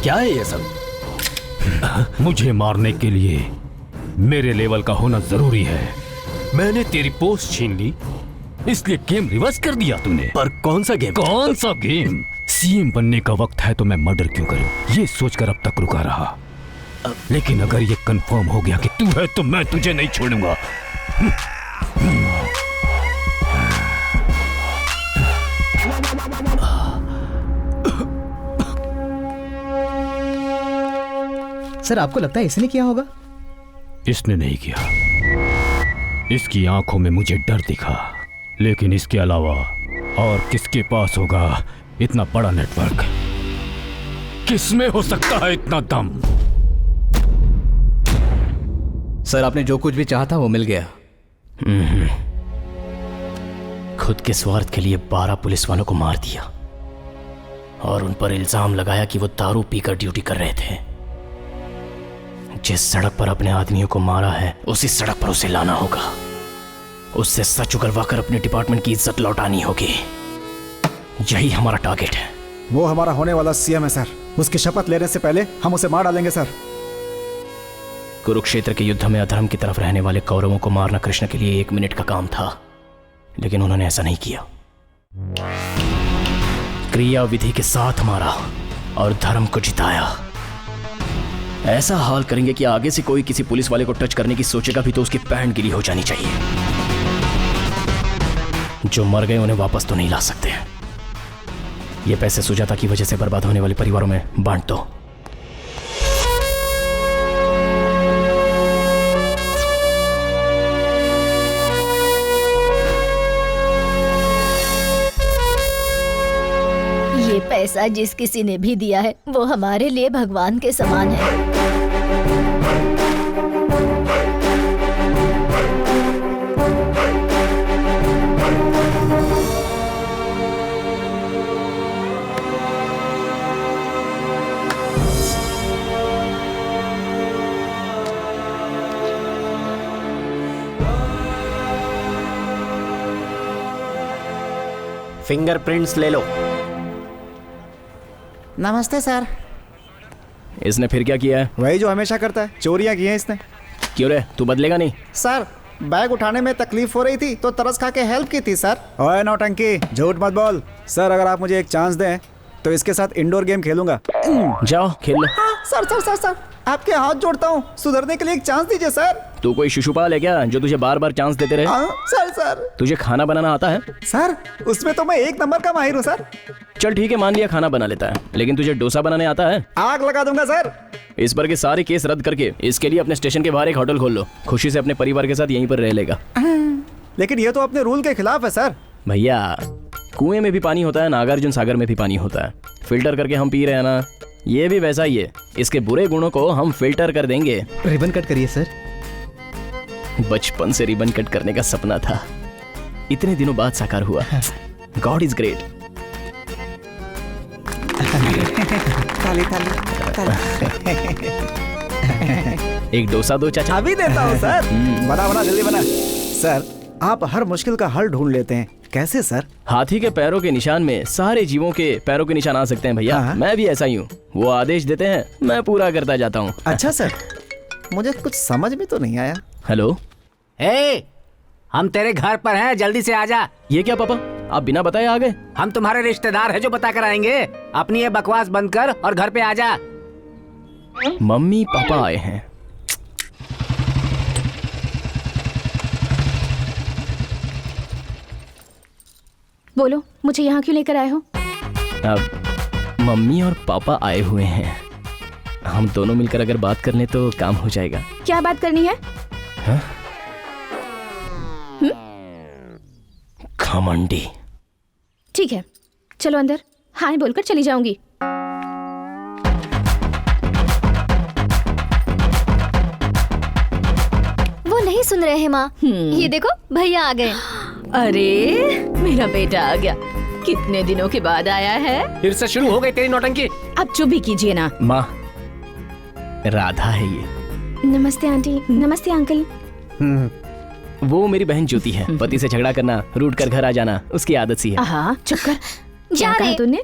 क्या है ये सब? मुझे मारने के लिए मेरे लेवल का होना जरूरी है। मैंने तेरी पोस्ट छीन ली, इसलिए गेम रिवर्स कर दिया तूने। पर कौन सा गेम? कौन सा गेम? सीएम बनने का वक्त है तो मैं मर्डर क्यों करूं, ये सोचकर अब तक रुका रहा। लेकिन अगर ये कंफर्म हो गया कि तू है तो मैं तुझे नहीं छोड़ूंगा। सर आपको लगता है इसने किया होगा? इसने नहीं किया, इसकी आंखों में मुझे डर दिखा, लेकिन इसके अलावा और किसके पास होगा इतना बड़ा नेटवर्क? किसमें हो सकता है इतना दम? सर आपने जो कुछ भी चाहा था वो मिल गया। खुद के स्वार्थ के लिए 12 पुलिस वालों को मार दिया और उन पर इल्जाम लगाया कि वो दारू पीकर ड्यूटी कर रहे थे। जिस सड़क पर अपने आदमियों को मारा है उसी सड़क पर उसे लाना होगा, उससे सच उगलवाकर अपने डिपार्टमेंट की इज्जत लौटानी होगी। यही हमारा टारगेट है। वो हमारा होने वाला सीएम है सर, उसकी शपथ लेने से पहले हम उसे मार डालेंगे सर। कुरुक्षेत्र के युद्ध में अधर्म की तरफ रहने वाले कौरवों को मारना कृष्ण के लिए 1 मिनट का काम था, लेकिन उन्होंने ऐसा नहीं किया। क्रिया विधि के साथ मारा और धर्म को जिताया। ऐसा हाल करेंगे कि आगे से कोई किसी पुलिस वाले को टच करने की सोचेगा भी तो उसकी पैंट गिली हो जानी चाहिए। जो मर गए उन्हें वापस तो नहीं ला सकते। ये पैसे सुजाता की वजह से बर्बाद होने वाले परिवारों में बांट दो। ये पैसा जिस किसी ने भी दिया है वो हमारे लिए भगवान के समान है। फिंगरप्रिंट्स ले लो। नमस्ते सर। इसने फिर क्या किया है? वही जो हमेशा करता है, चोरियां की हैं इसने। क्यों रे, तू बदलेगा नहीं? सर बैग उठाने में तकलीफ हो रही थी तो तरस खा के हेल्प की थी सर। ओए नौटंकी, झूठ मत बोल। सर अगर आप मुझे एक चांस दें तो इसके साथ इंडोर गेम खेलूंगा। जाओ खेल लो। सर सर सर सर आपके हाथ जोड़ता हूँ, सुधरने के लिए एक चांस दीजिए सर। तू कोई शिशुपाल है क्या जो तुझे बार बार चांस देते रहे? सर सर तुझे खाना बनाना आता है? सर उसमें तो मैं 1 नंबर का माहिर हूँ सर। चल ठीक है, मान लिया खाना बना लेता है, लेकिन तुझे डोसा बनाने आता है? आग लगा दूंगा सर। इस पर के सारे केस रद्द करके इसके लिए अपने स्टेशन के बाहर एक होटल खोल लो। खुशी से अपने परिवार के साथ यहीं पर रह लेगा। लेकिन ये तो अपने रूल के खिलाफ है सर। भैया कुएं में भी पानी होता है, नागार्जुन सागर में भी पानी होता है। फिल्टर करके हम पी रहे हैं ना, ये भी वैसा ही है। इसके बुरे गुणों को हम फिल्टर कर देंगे। रिबन कट करिए सर। बचपन से रिबन कट करने का सपना था, इतने दिनों बाद साकार हुआ। God is great. थाली थाली थाली। एक डोसा दो चाचा। अभी देता हूँ सर। बना बना जल्दी बना। सर आप हर मुश्किल का हल ढूंढ लेते हैं, कैसे सर? हाथी के पैरों के निशान में सारे जीवों के पैरों के निशान आ सकते हैं भैया। मैं भी ऐसा ही हूँ, वो आदेश देते हैं मैं पूरा करता जाता हूँ। अच्छा सर, मुझे कुछ समझ में तो नहीं आया। हेलो, हम तेरे घर पर हैं, जल्दी से आजा। ये क्या पापा, आप बिना बताए आ गए? हम तुम्हारे रिश्तेदार हैं जो बता कर आएंगे। अपनी ये बकवास बंद कर और घर पे आजा। मम्मी पापा आए हैं। बोलो, मुझे यहाँ क्यों लेकर आए हो? अब मम्मी और पापा आए हुए हैं, हम दोनों मिलकर अगर बात कर लें तो काम हो जाएगा। क्या बात करनी है? हाँ? घमंडी। ठीक है, चलो अंदर। हाँ बोलकर चली जाऊंगी। वो नहीं सुन रहे हैं माँ। ये देखो भैया आ गए। अरे मेरा बेटा आ गया, कितने दिनों के बाद आया है। फिर से शुरू हो गई तेरी नौटंकी। अब चुप भी कीजिए ना। माँ, राधा है ये। नमस्ते आंटी। नमस्ते अंकल। वो मेरी बहन ज्योति है। पति से झगड़ा करना, रूठ कर घर आ जाना उसकी आदत सी है। हाँ चुप कर। क्या कहा तूने?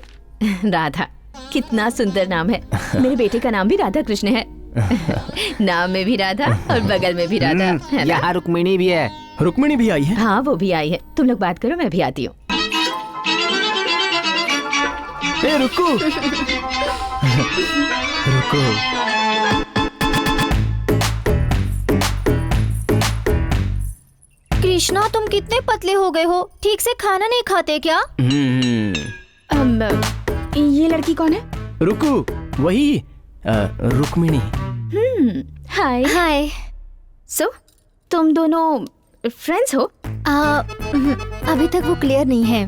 राधा, कितना सुंदर नाम है। मेरे बेटे का नाम भी राधा कृष्ण है। नाम में भी राधा और बगल में भी राधा है। यहाँ रुक्मिणी भी है। रुक्मिणी भी आई है? हाँ वो भी आई है। तुम लोग बात करो, मैं भी आती हूँ। रुको रुको। कृष्णा तुम कितने पतले हो गए हो, ठीक से खाना नहीं खाते क्या? ये लड़की कौन है? रुको, वही रुक्मिणी। हाय हाय। सो तुम दोनों फ्रेंड्स हो? अभी तक वो क्लियर नहीं है।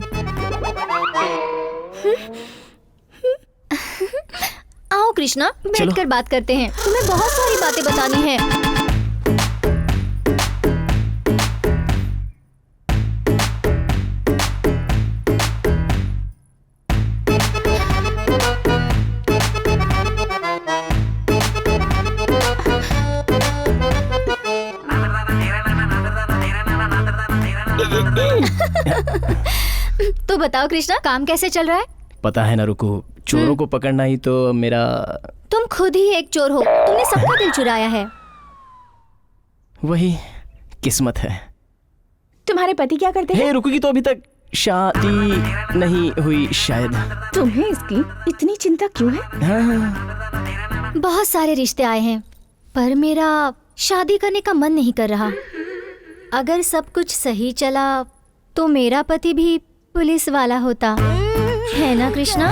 आओ कृष्णा, बैठकर बात करते हैं। तुम्हें बहुत सारी बातें बतानी है। तो बताओ कृष्णा, काम कैसे चल रहा है? पता है ना रुको, चोरों को पकड़ना ही तो मेरा। तुम खुद ही एक चोर हो, तुमने सबका दिल चुराया है। वही किस्मत है। तुम्हारे पति क्या करते हैं? रुको की तो अभी तक शादी नहीं हुई शायद। तुम्हें इसकी इतनी चिंता क्यों है? हाँ। बहुत सारे रिश्ते आए हैं, पर मेरा शादी करने का मन नहीं कर रहा। अगर सब कुछ सही चला तो मेरा पति भी पुलिस वाला होता है ना कृष्णा?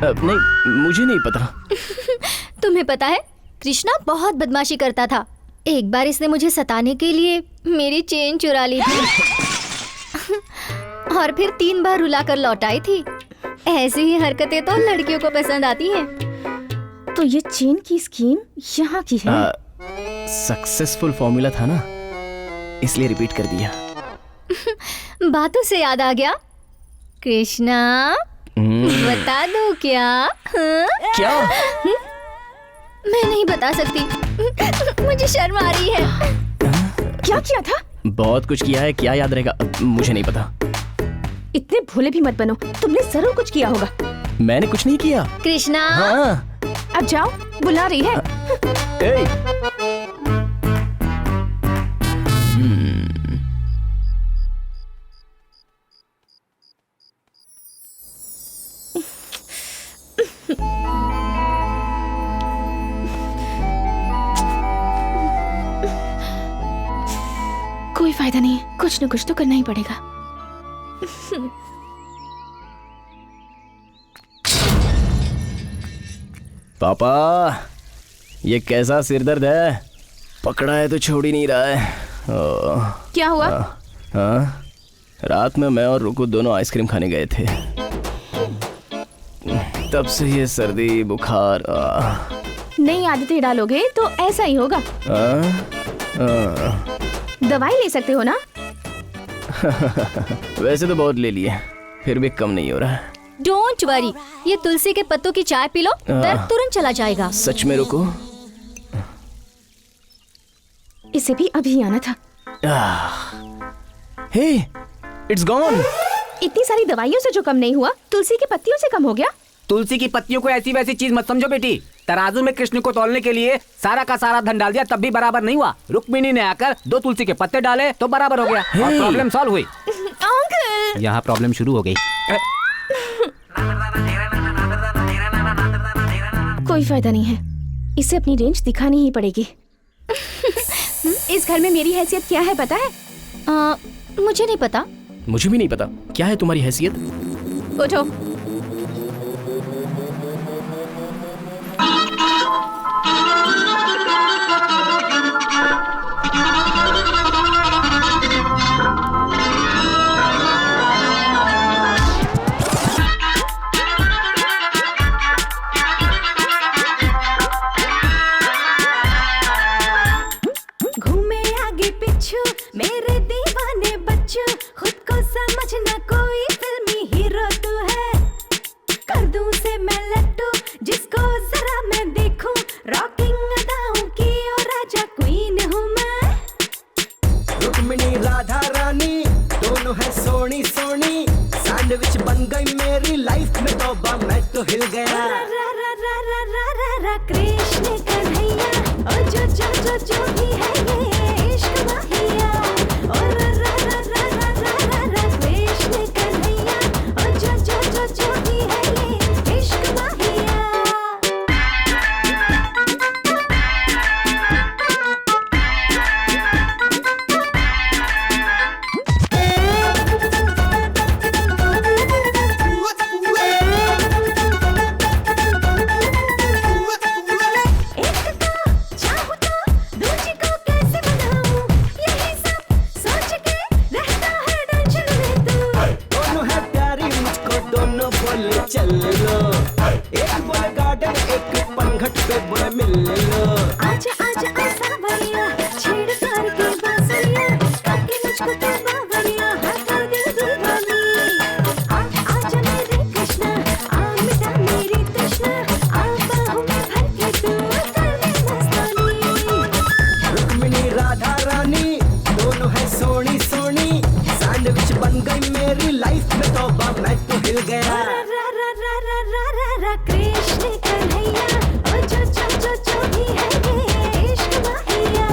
नहीं, मुझे नहीं पता। तुम्हें पता है, कृष्णा बहुत बदमाशी करता था। एक बार इसने मुझे सताने के लिए मेरी चेन चुरा ली थी और फिर 3 बार रुला कर लौटाई थी। ऐसी ही हरकतें तो लड़कियों को पसंद आती हैं। तो ये चेन की स्कीम यहाँ की है? सक्सेसफुल फॉर्मूला था ना, इसलिए रिपीट कर दिया। बातों से याद आ गया, कृष्णा बता दो क्या? क्या? मैं नहीं बता सकती, मुझे शर्म आ रही है। क्या किया था? बहुत कुछ किया है, क्या याद रहेगा? मुझे नहीं पता। इतने भोले भी मत बनो, तुमने जरूर कुछ किया होगा। मैंने कुछ नहीं किया। कृष्णा हाँ। अब जाओ, बुला रही है। कोई फायदा नहीं है, कुछ न कुछ तो करना ही पड़ेगा। पापा, ये कैसा सिरदर्द है? पकड़ा है तो छोड़ ही नहीं रहा है। क्या हुआ? हाँ, रात में मैं और रुकू दोनों आइसक्रीम खाने गए थे, तब से ये सर्दी बुखार। नई आदतें डालोगे तो ऐसा ही होगा। दवाई ले सकते हो ना? वैसे तो बहुत ले लिए, फिर भी कम नहीं हो रहा है। डोंट वरी, ये तुलसी के पत्तों की चाय पी लो, दर्द तुरंत चला जाएगा। सच में रुको? इसे भी अभी आना था। हे, इट्स गॉन। इतनी सारी दवाइयों से जो कम नहीं हुआ, तुलसी की पत्तियों से कम हो गया। तुलसी की पत्तियों को ऐसी वैसी चीज मत समझो बेटी। तराजू में कृष्ण को तौलने के लिए सारा का सारा धन डाल दिया, तब भी बराबर नहीं हुआ। रुक्मिणी ने आकर 2 तुलसी के पत्ते डाले तो बराबर हो गया और प्रॉब्लम सॉल्व हुई। अंकल, यहाँ प्रॉब्लम शुरू हो गई। कोई फायदा नहीं है, इसे अपनी रेंज दिखानी ही पड़ेगी। इस घर में मेरी हैसियत क्या है पता है? मुझे नहीं पता। मुझे भी नहीं पता। क्या है तुम्हारी हैसियत? उठो। घूमे आगे पीछू मेरे दीवाने बच्चू, खुद को समझना कोई फिल्मी हीरो तू है। कर दूं से मैं लट्टू जिसको जरा मैं देखूं, रॉकिंग अदाओं की और राजा क्वीन हूँ मैं। रुक्मिणी राधा रानी दोनों है सोनी सोनी, सैंडविच बन गई मेरी लाइफ में, तौबा मैं तो हिल गया। रा रा रा रा रा रा रा कृष्ण कन्हैया, ओ जो जो जो जो भी है ये इश्क माहिया। ओ रा रा रा रा रा रा रा रा कृष्ण कन्हैया, ओ जो जो जो जो भी है ये इश्क माहिया। दोनों है प्यारी मुझको दोनों बोले चल लो, एक बोले गार्डन एक पनघट पे बोले मिल लो। आजा आजा ऐसा भैया छेड़ कर के बांसुरिया, काके मुझको तो बावरिया है कर दे दीवानी। आजा मेरे कृष्णा, आ मिटा मेरी तृष्णा, आ बाहों में भर के तू कर दे मस्तानी। रुक्मिणी राधा रानी दोनों है सोनी सोनी, सैंडविच बन गई मेरी लाइफ में, तौबा मैं तो हिल गया। रा रा रा रा रा रा रा कृष्ण कन्हैया, ओ जो जो जो जो भी है ये इश्क माहिया।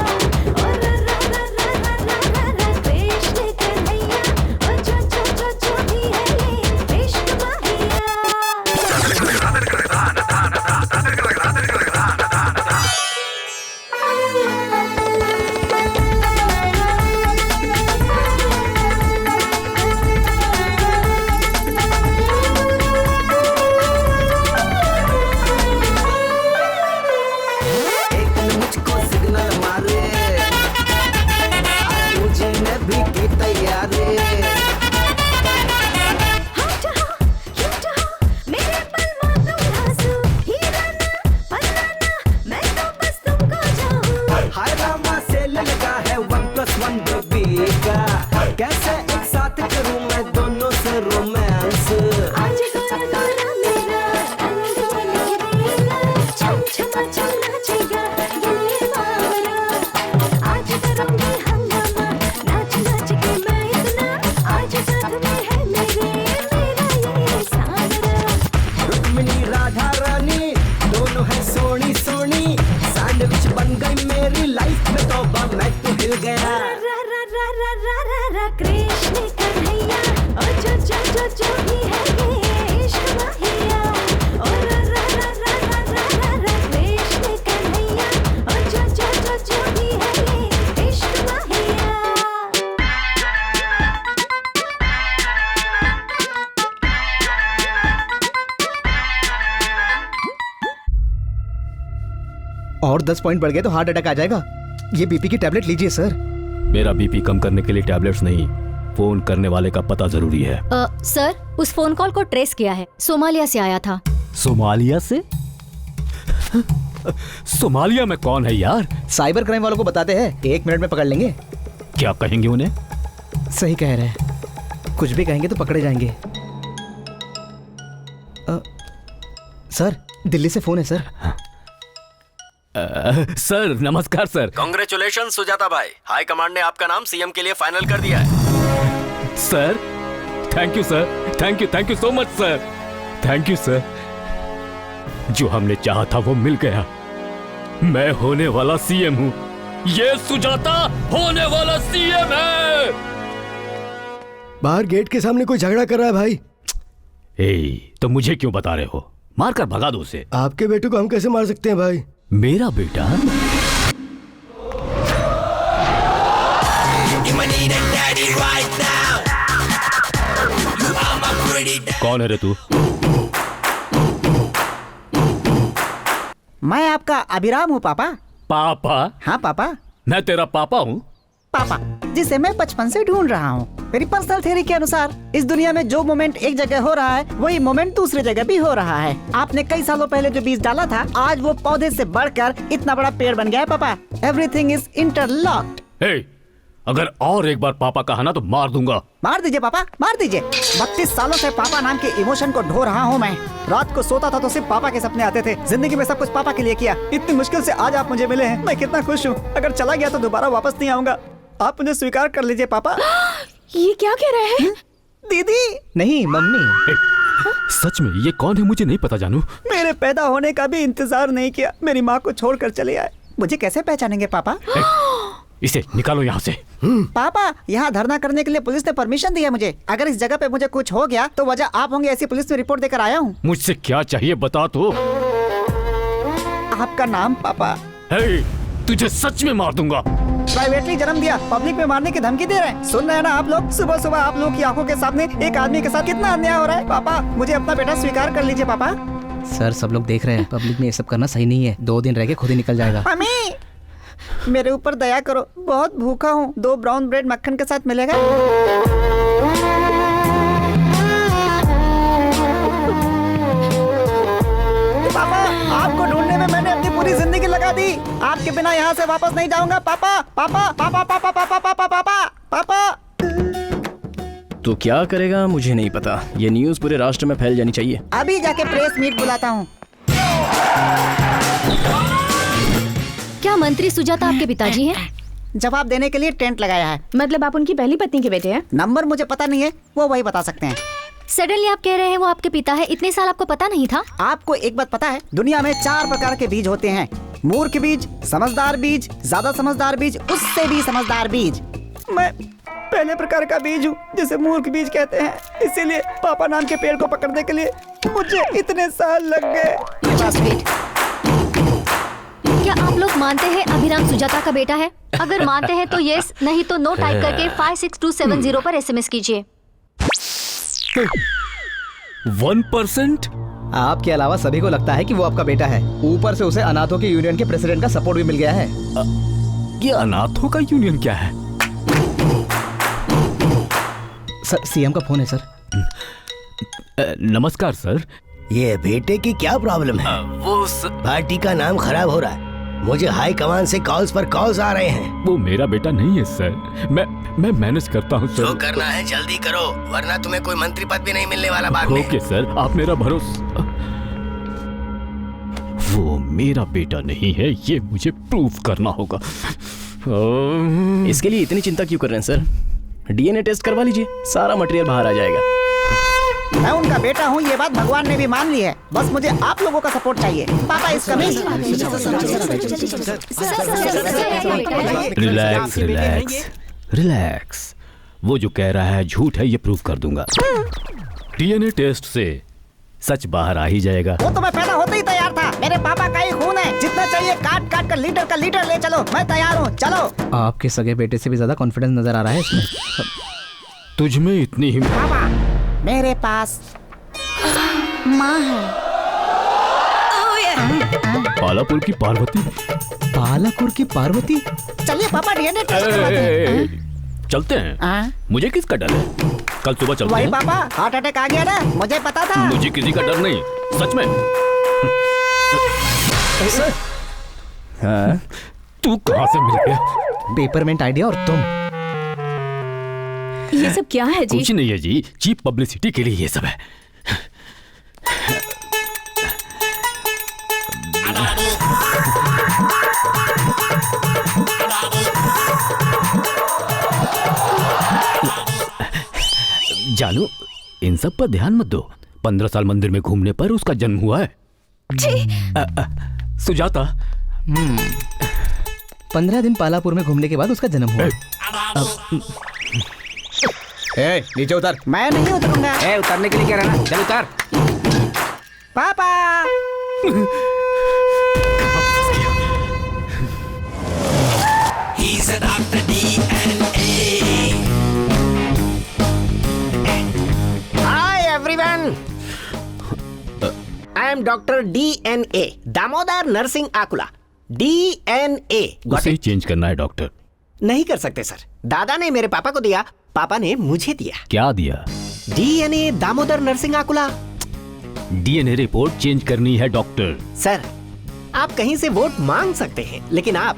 ओ रा रा रा रा रा रा रा रा कृष्ण कन्हैया, ओ जो जो जो जो भी है ये इश्क माहिया। एक ने मुझको सिग्नल मारे, आज मुझे ने भी की तैयारी। हाँ जहाँ यूं जहाँ मेरे पलवा तुम धांसू, हीरा ना पन्ना ना मैं तो बस तुमको चाहूँ। हाय रामा सेल लगा है 1+1 बेबी का, कैसे एक साथ करूं मैं दोनों से रोमांस। आज गोरा गोरा मेरा रंग बनेगा, छम छमा छम नाचेगा ये मावरा। आज करूंगी हंगामा नाच नाच के मैं इतना, आज साथ में है मेरे मेरा ये सावरा। रुक्मिणी राधा रानी दोनों है सोनी सोनी, सैंडविच बन गई मेरी लाइफ में, तौबा मैं तो हिल गया। रा रा रा रा रा रा रा कृष्ण कन्हैया, ओ जो जो जो जो भी है ये इश्क माहिया। ओ रा रा रा रा रा रा रा रा कृष्ण कन्हैया, ओ जो जो जो जो भी है ये इश्क माहिया। और 10 पॉइंट बढ़ गए तो हार्ट अटैक आ जाएगा। ये बीपी की टैबलेट लीजिए सर। मेरा बीपी कम करने के लिए टैबलेट्स नहीं, फोन करने वाले का पता जरूरी है। सर, उस फोन कॉल को ट्रेस किया है, सोमालिया से आया था। सोमालिया से? सोमालिया में कौन है यार? साइबर क्राइम वालों को बताते हैं, 1 मिनट में पकड़ लेंगे। क्या कहेंगे उन्हें? सही कह रहे हैं, कुछ भी कहेंगे तो पकड़े जाएंगे। सर, दिल्ली से फोन है सर। सर नमस्कार सर। कांग्रेचुलेशन सुजाता भाई, हाई कमांड ने आपका नाम सीएम के लिए फाइनल कर दिया है। Sir thank you sir, thank you so much sir, thank you sir. जो हमने चाहा था वो मिल गया। मैं होने वाला सीएम हूँ, ये सुजाता होने वाला सीएम है। बाहर गेट के सामने कोई झगड़ा कर रहा है भाई। तो मुझे क्यों बता रहे हो? मारकर भगा दो उसे। आपके बेटे को हम कैसे मार सकते हैं भाई? मेरा बेटा? कौन है रे तू? मैं आपका अभिराम हूँ पापा। पापा? हाँ पापा। मैं तेरा पापा हूँ? पापा जिसे मैं बचपन से ढूंढ रहा हूँ। मेरी पर्सनल थ्योरी के अनुसार इस दुनिया में जो मोमेंट एक जगह हो रहा है वही मोमेंट दूसरी जगह भी हो रहा है। आपने कई सालों पहले जो बीज डाला था आज वो पौधे से बढ़कर इतना बड़ा पेड़ बन गया है पापा। Everything is interlocked. अगर और एक बार पापा कहा ना तो मार दूंगा। मार दीजिए पापा, मार दीजिए। 32 सालों से पापा नाम के इमोशन को ढो रहा हूँ मैं। रात को सोता था तो सिर्फ पापा के सपने आते थे। जिंदगी में सब कुछ पापा के लिए किया। इतनी मुश्किल से आज आप मुझे मिले हैं, मैं कितना खुश हूँ। अगर चला गया तो दोबारा वापस नहीं आऊंगा। आप मुझे स्वीकार कर लीजिए पापा। ये क्या कह रहे हैं? दीदी नहीं मम्मी। सच में ये कौन है मुझे नहीं पता जानू। मेरे पैदा होने का भी इंतजार नहीं किया, मेरी माँ को छोड़कर चले आए। मुझे कैसे पहचानेंगे पापा? इसे निकालो यहाँ से। पापा यहाँ धरना करने के लिए पुलिस ने परमिशन दी है मुझे। अगर इस जगह पे मुझे कुछ हो गया तो वजह आप होंगे, ऐसी पुलिस में रिपोर्ट देकर आया हूँ। मुझसे क्या चाहिए बता तो। आपका नाम पापा। तुझे सच में मार दूंगा। प्राइवेटली जन्म दिया, पब्लिक में मारने की धमकी दे रहे हैं। सुन रहे हैं ना आप लोग? सुबह सुबह आप लोग की आंखों के सामने एक आदमी के साथ कितना अन्याय हो रहा है। पापा मुझे अपना बेटा स्वीकार कर लीजिए पापा। सर सब लोग देख रहे हैं, पब्लिक में ये सब करना सही नहीं है। 2 दिन रह के खुद ही निकल जाएगा। मम्मी मेरे ऊपर दया करो, बहुत भूखा हूँ। 2 ब्राउन ब्रेड मक्खन के साथ मिलेगा? पापा आपको ढूंढने में मैंने अपनी पूरी जिंदगी लगा दी। आपके बिना यहाँ से वापस नहीं जाऊंगा पापा। पापा पापा पापा पापा पापा पापा पापा। तो क्या करेगा मुझे नहीं पता। ये न्यूज़ पूरे राष्ट्र में फैल जानी चाहिए। अभी जाके प्रेस मीट बुलाता हूँ। क्या मंत्री सुजाता आपके पिताजी हैं? जवाब देने के लिए टेंट लगाया है। मतलब आप उनकी पहली पत्नी के बेटे हैं? नंबर मुझे पता नहीं है, वो वही बता सकते हैं। सडनली आप कह रहे हैं वो आपके पिता है? इतने साल आपको पता नहीं था? आपको एक बात पता है, दुनिया में 4 प्रकार के बीज होते हैं। मूर्ख बीज, समझदार बीज, ज्यादा समझदार बीज, उससे भी समझदार बीज। मैं पहले प्रकार का बीज हूँ जिसे मूर्ख बीज कहते हैं। इसीलिए पापा नाम के पेड़ को पकड़ने के लिए मुझे इतने साल लग गए। क्या आप लोग मानते हैं अभिराम सुजाता का बेटा है? अगर मानते हैं तो यस, नहीं तो नो टाइप करके 56270 पर SMS कीजिए। 1%? आपके अलावा सभी को लगता है कि वो आपका बेटा है। ऊपर से उसे अनाथों के यूनियन के प्रेसिडेंट का सपोर्ट भी मिल गया है। ये अनाथों का यूनियन क्या है? सर सीएम का फोन है सर। नमस्कार सर। ये बेटे की क्या प्रॉब्लम है? वो पार्टी का नाम खराब हो रहा है। मुझे हाई कमान से कॉल्स पर कॉल्स आ रहे हैं। वो मेरा बेटा नहीं है सर। मैं मैनेज करता हूँ सर। जो करना है जल्दी करो, वरना तुम्हें कोई मंत्री पद भी नहीं मिलने वाला बाद में। ओके सर, आप मेरा भरोसा। वो मेरा बेटा नहीं है, ये मुझे प्रूव करना होगा। इसके लिए इतनी चिंता क्यों कर रहे हैं सर? DNA टेस्ट करवा लीजिए, सारा मटेरियल बाहर आ जाएगा। मैं उनका बेटा हूँ, ये बात भगवान ने भी मान ली है। बस मुझे आप लोगों का सपोर्ट चाहिए। पापा इस रिलैक्स रिलैक्स रिलैक्स। वो जो कह रहा है झूठ है, ये प्रूव कर दूंगा। DNA टेस्ट से सच बाहर आ ही जाएगा। वो तो मैं पैदा होते ही तैयार था। मेरे पापा का ही खून है। जितना चाहिए काट काट कर लीटर का लीटर ले चलो, मैं तैयार हूँ। चलो। आपके सगे बेटे से भी ज्यादा कॉन्फिडेंस नजर आ रहा है इसमें। तुझ में इतनी हिम्मत? पापा मेरे पास माँ है। पालापुर की पार्वती। पालापुर की पार्वती? चलिए पापा DNA टेस्ट करवाते हैं। चलते हैं। मुझे किसका डर है? कल सुबह चलते वही हैं। पापा हार्ट अटैक आ गया ना, मुझे पता था। मुझे किसी का डर नहीं, सच में। हाँ? तू कहाँ से मिल गया? पेपरमेंट आइडिया और तुम। ये सब क्या है जी? कुछ नहीं है जी, चीप पब्लिसिटी के लिए ये सब है। जानू, इन सब पर ध्यान मत दो। 15 साल मंदिर में घूमने पर उसका जन्म हुआ है। सुजाता। 15 दिन पालापुर में घूमने के बाद उसका जन्म हुआ। नीचे उतर। मैं नहीं उतरूंगा। उतरने के लिए कह रहा ना, चल उतर। पापा। He's a Dr. DNA. Hi everyone. I am Dr. DNA, Damodar Narasimha Akula. DNA। उसे चेंज करना है डॉक्टर। नहीं कर सकते सर। दादा ने मेरे पापा को दिया, पापा ने मुझे दिया। क्या दिया? DNA Damodar Narasimha आकुला। DNA report change करनी है डॉक्टर। सर, आप कहीं से वोट मांग सकते हैं, लेकिन आप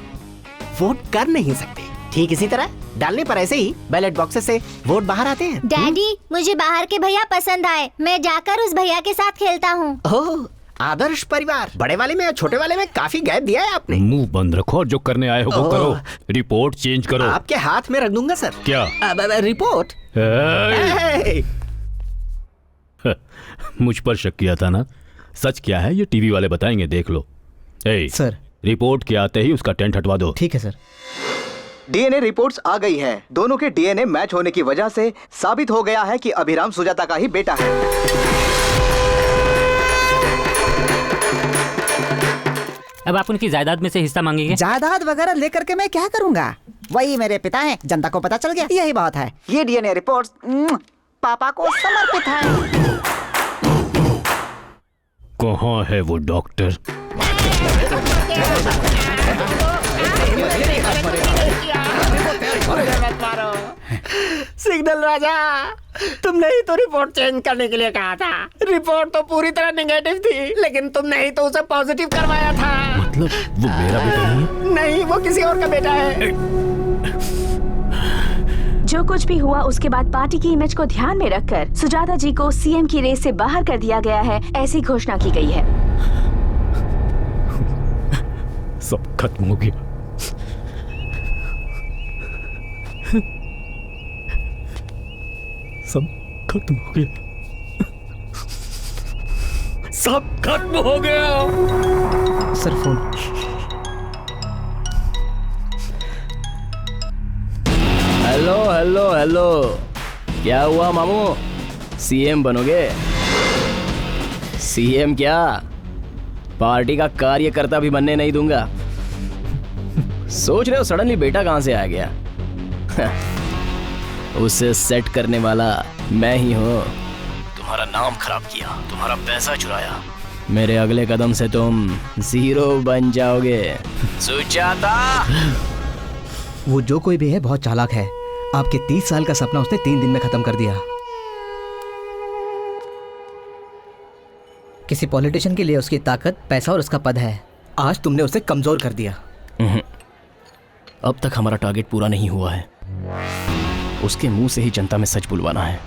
वोट कर नहीं सकते। ठीक इसी तरह डालने पर ऐसे ही बैलेट बॉक्सेस से वोट बाहर आते हैं। डैडी, मुझे बाहर के भैया पसंद आए। मैं जाकर उस भैया के साथ खेलता हूँ। ओह, आदर्श परिवार। बड़े वाले में और छोटे वाले में काफी गैप दिया है आपने। मुंह बंद रखो और जो करने आए हो वो करो। रिपोर्ट चेंज करो। आपके हाथ में रख दूंगा सर। क्या? रिपोर्ट। मुझ पर शक किया था ना? सच क्या है ये टीवी वाले बताएंगे, देख लो। सर, रिपोर्ट के आते ही उसका टेंट हटवा दो। ठीक है सर। डीएनए रिपोर्ट्स आ गई हैं। दोनों के डीएनए मैच होने की वजह से साबित हो गया है कि अभिराम सुजाता का ही बेटा है। अब आप उनकी जायदाद में से हिस्सा मांगेंगे? जायदाद वगैरह लेकर के मैं क्या करूंगा? वही मेरे पिता हैं, जनता को पता चल गया, यही बात है। ये डीएनए रिपोर्ट्स पापा को समर्पित है। कहाँ है वो डॉक्टर? सिग्नल राजा, तुमने ही तो रिपोर्ट चेंज करने के लिए कहा था। रिपोर्ट तो पूरी तरह नेगेटिव थी, लेकिन तुमने ही तो उसे पॉजिटिव करवाया था। मतलब वो मेरा बेटा नहीं है? नहीं, वो किसी और का बेटा है। जो कुछ भी हुआ उसके बाद पार्टी की इमेज को ध्यान में रखकर सुजाता जी को सीएम की रेस से बाहर कर दिया गया है, ऐसी घोषणा की गई है। सब खत्म हो गया। सब खत्म हो गया। सब खत्म हो गया। Sir phone. Hello hello hello, क्या हुआ मामू? सीएम बनोगे? सीएम क्या, पार्टी का कार्यकर्ता भी बनने नहीं दूंगा। सोच रहे हो सडनली बेटा कहां से आ गया? उसे सेट करने वाला मैं ही हूं। तुम्हारा नाम खराब किया, तुम्हारा पैसा चुराया। मेरे अगले कदम से तुम जीरो बन जाओगे। सुजाता। वो जो कोई भी है बहुत चालाक है। आपके 30 साल का सपना उसने 3 दिन में खत्म कर दिया। किसी पॉलिटिशियन के लिए उसकी ताकत, पैसा और उसका पद है। आज तुमने उसे कमजोर कर दिया। अब तक हमारा टारगेट पूरा नहीं हुआ है। उसके मुंह से ही जनता में सच बुलवाना है।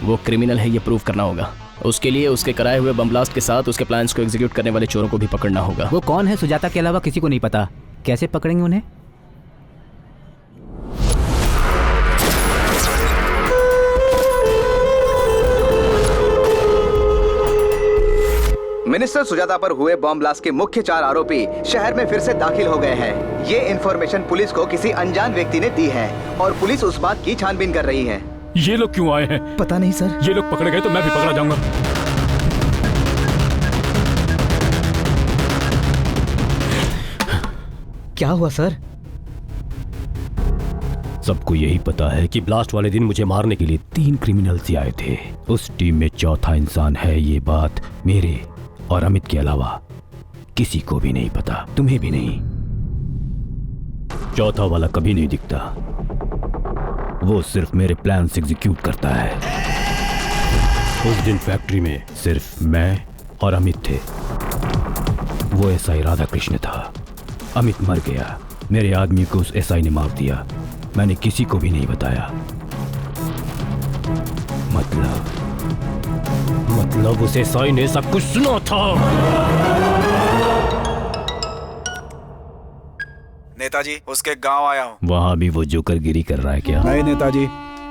वो क्रिमिनल है ये प्रूव करना होगा। उसके लिए उसके कराए हुए बम ब्लास्ट के साथ उसके प्लान्स को एग्जीक्यूट करने वाले चोरों को भी पकड़ना होगा। वो कौन है सुजाता के अलावा किसी को नहीं पता। कैसे पकड़ेंगे उन्हें? मिनिस्टर सुजाता पर हुए बॉम्ब ब्लास्ट के मुख्य 4 आरोपी शहर में फिर से दाखिल हो गए हैं। ये इन्फॉर्मेशन पुलिस को किसी अनजान व्यक्ति ने दी है और पुलिस उस बात की छानबीन कर रही है। ये लोग क्यों आए हैं? पता नहीं सर। ये लोग पकड़े गए तो मैं भी पकड़ा जाऊंगा। क्या हुआ सर? सबको यही पता है कि ब्लास्ट वाले दिन मुझे मारने के लिए 3 क्रिमिनल्स आए थे। उस टीम में चौथा इंसान है, ये बात मेरे और अमित के अलावा किसी को भी नहीं पता, तुम्हें भी नहीं। चौथा वाला कभी नहीं दिखता, वो सिर्फ मेरे प्लान से एग्जीक्यूट करता है। उस दिन फैक्ट्री में सिर्फ मैं और अमित थे। वो एसआई राधा कृष्ण था। अमित मर गया, मेरे आदमी को उस एसआई ने मार दिया। मैंने किसी को भी नहीं बताया। मतलब उस एसआई ने सब कुछ सुना था। नेताजी, उसके गांव आया हूँ। वहाँ भी वो जोकरगिरी कर रहा है क्या? नहीं नेताजी,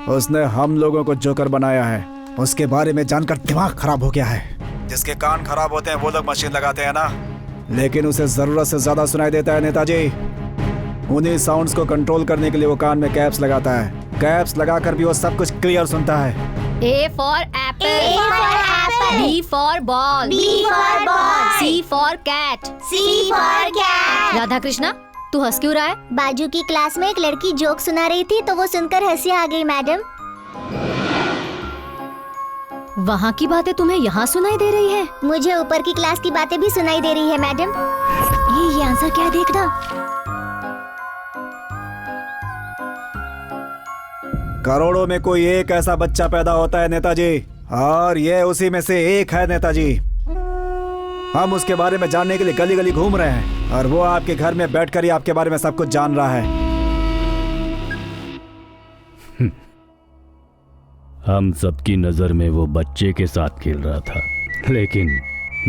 उसने हम लोगों को जोकर बनाया है। उसके बारे में जानकर दिमाग खराब हो गया है। जिसके कान खराब होते हैं वो लोग मशीन लगाते हैं ना, लेकिन उसे जरूरत से ज्यादा सुनाई देता है नेताजी। उन्हीं साउंड्स को कंट्रोल करने के लिए वो कान में कैप्स लगाता है। कैप्स लगाकर भी वो सब कुछ क्लियर सुनता है। A for apple, B for ball, C for cat, Radha Krishna, तू हंस क्यों रहा है? बाजू की क्लास में एक लड़की जोक सुना रही थी तो वो सुनकर हंसी आ गई मैडम। वहाँ की बातें तुम्हें यहाँ सुनाई दे रही है? मुझे ऊपर की क्लास की बातें भी सुनाई दे रही है मैडम। ये आंसर क्या है देखना। करोड़ों में कोई एक ऐसा बच्चा पैदा होता है नेताजी, और ये उसी में से एक है नेताजी। हम उसके बारे में जानने के लिए गली गली घूम रहे हैं, और वो आपके घर में बैठकर ही आपके बारे में सब कुछ जान रहा है। हम सबकी नजर में वो बच्चे के साथ खेल रहा था, लेकिन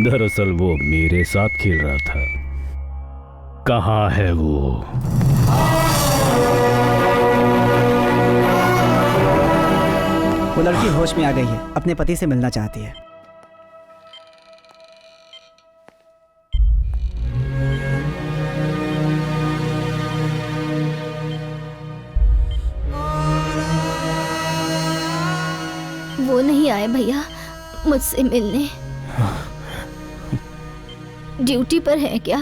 दरअसल वो मेरे साथ खेल रहा था। कहाँ है वो? वो लड़की होश में आ गई है, अपने पति से मिलना चाहती है। वो नहीं आए भैया मुझसे मिलने। ड्यूटी पर है क्या?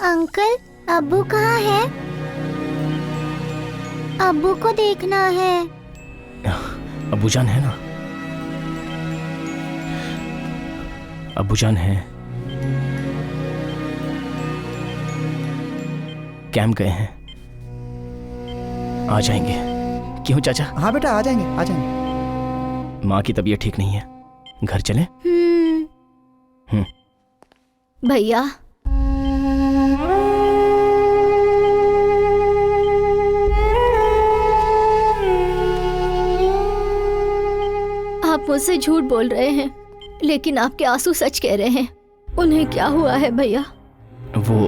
अंकल, अब्बू कहाँ है? अब्बू को देखना है। अब्बूजान है ना? अब्बूजान है। कैंप गए हैं, आ जाएंगे। क्यों चाचा? हाँ बेटा, आ जाएंगे आ जाएंगे। माँ की तबीयत ठीक नहीं है, घर चले? भैया आप मुझसे झूठ बोल रहे हैं, लेकिन आपके आंसू सच कह रहे हैं। उन्हें क्या हुआ है भैया? वो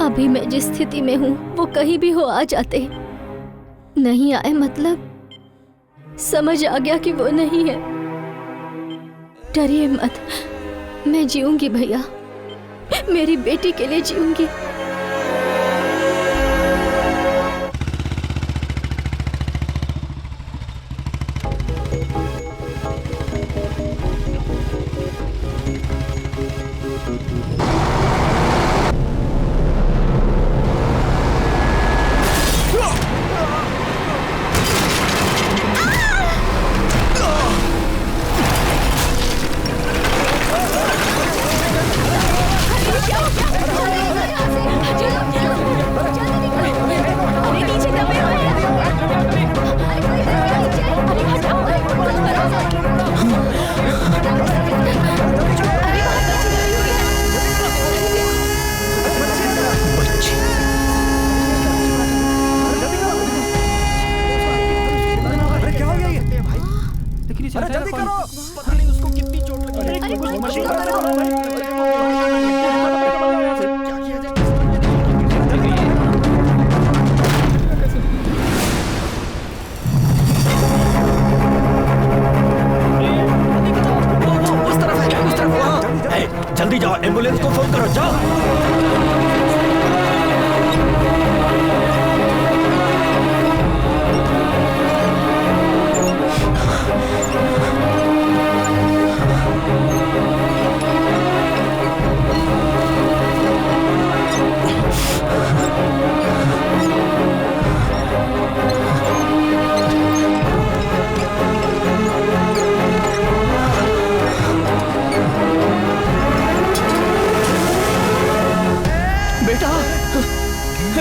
अभी मैं जिस स्थिति में हूँ वो कहीं भी हो आ जाते। नहीं आए मतलब समझ आ गया कि वो नहीं है। डरिए मत, मैं जीऊंगी भैया, मेरी बेटी के लिए जीऊंगी। जल्दी जाओ, एम्बुलेंस को फोन करो, जाओ।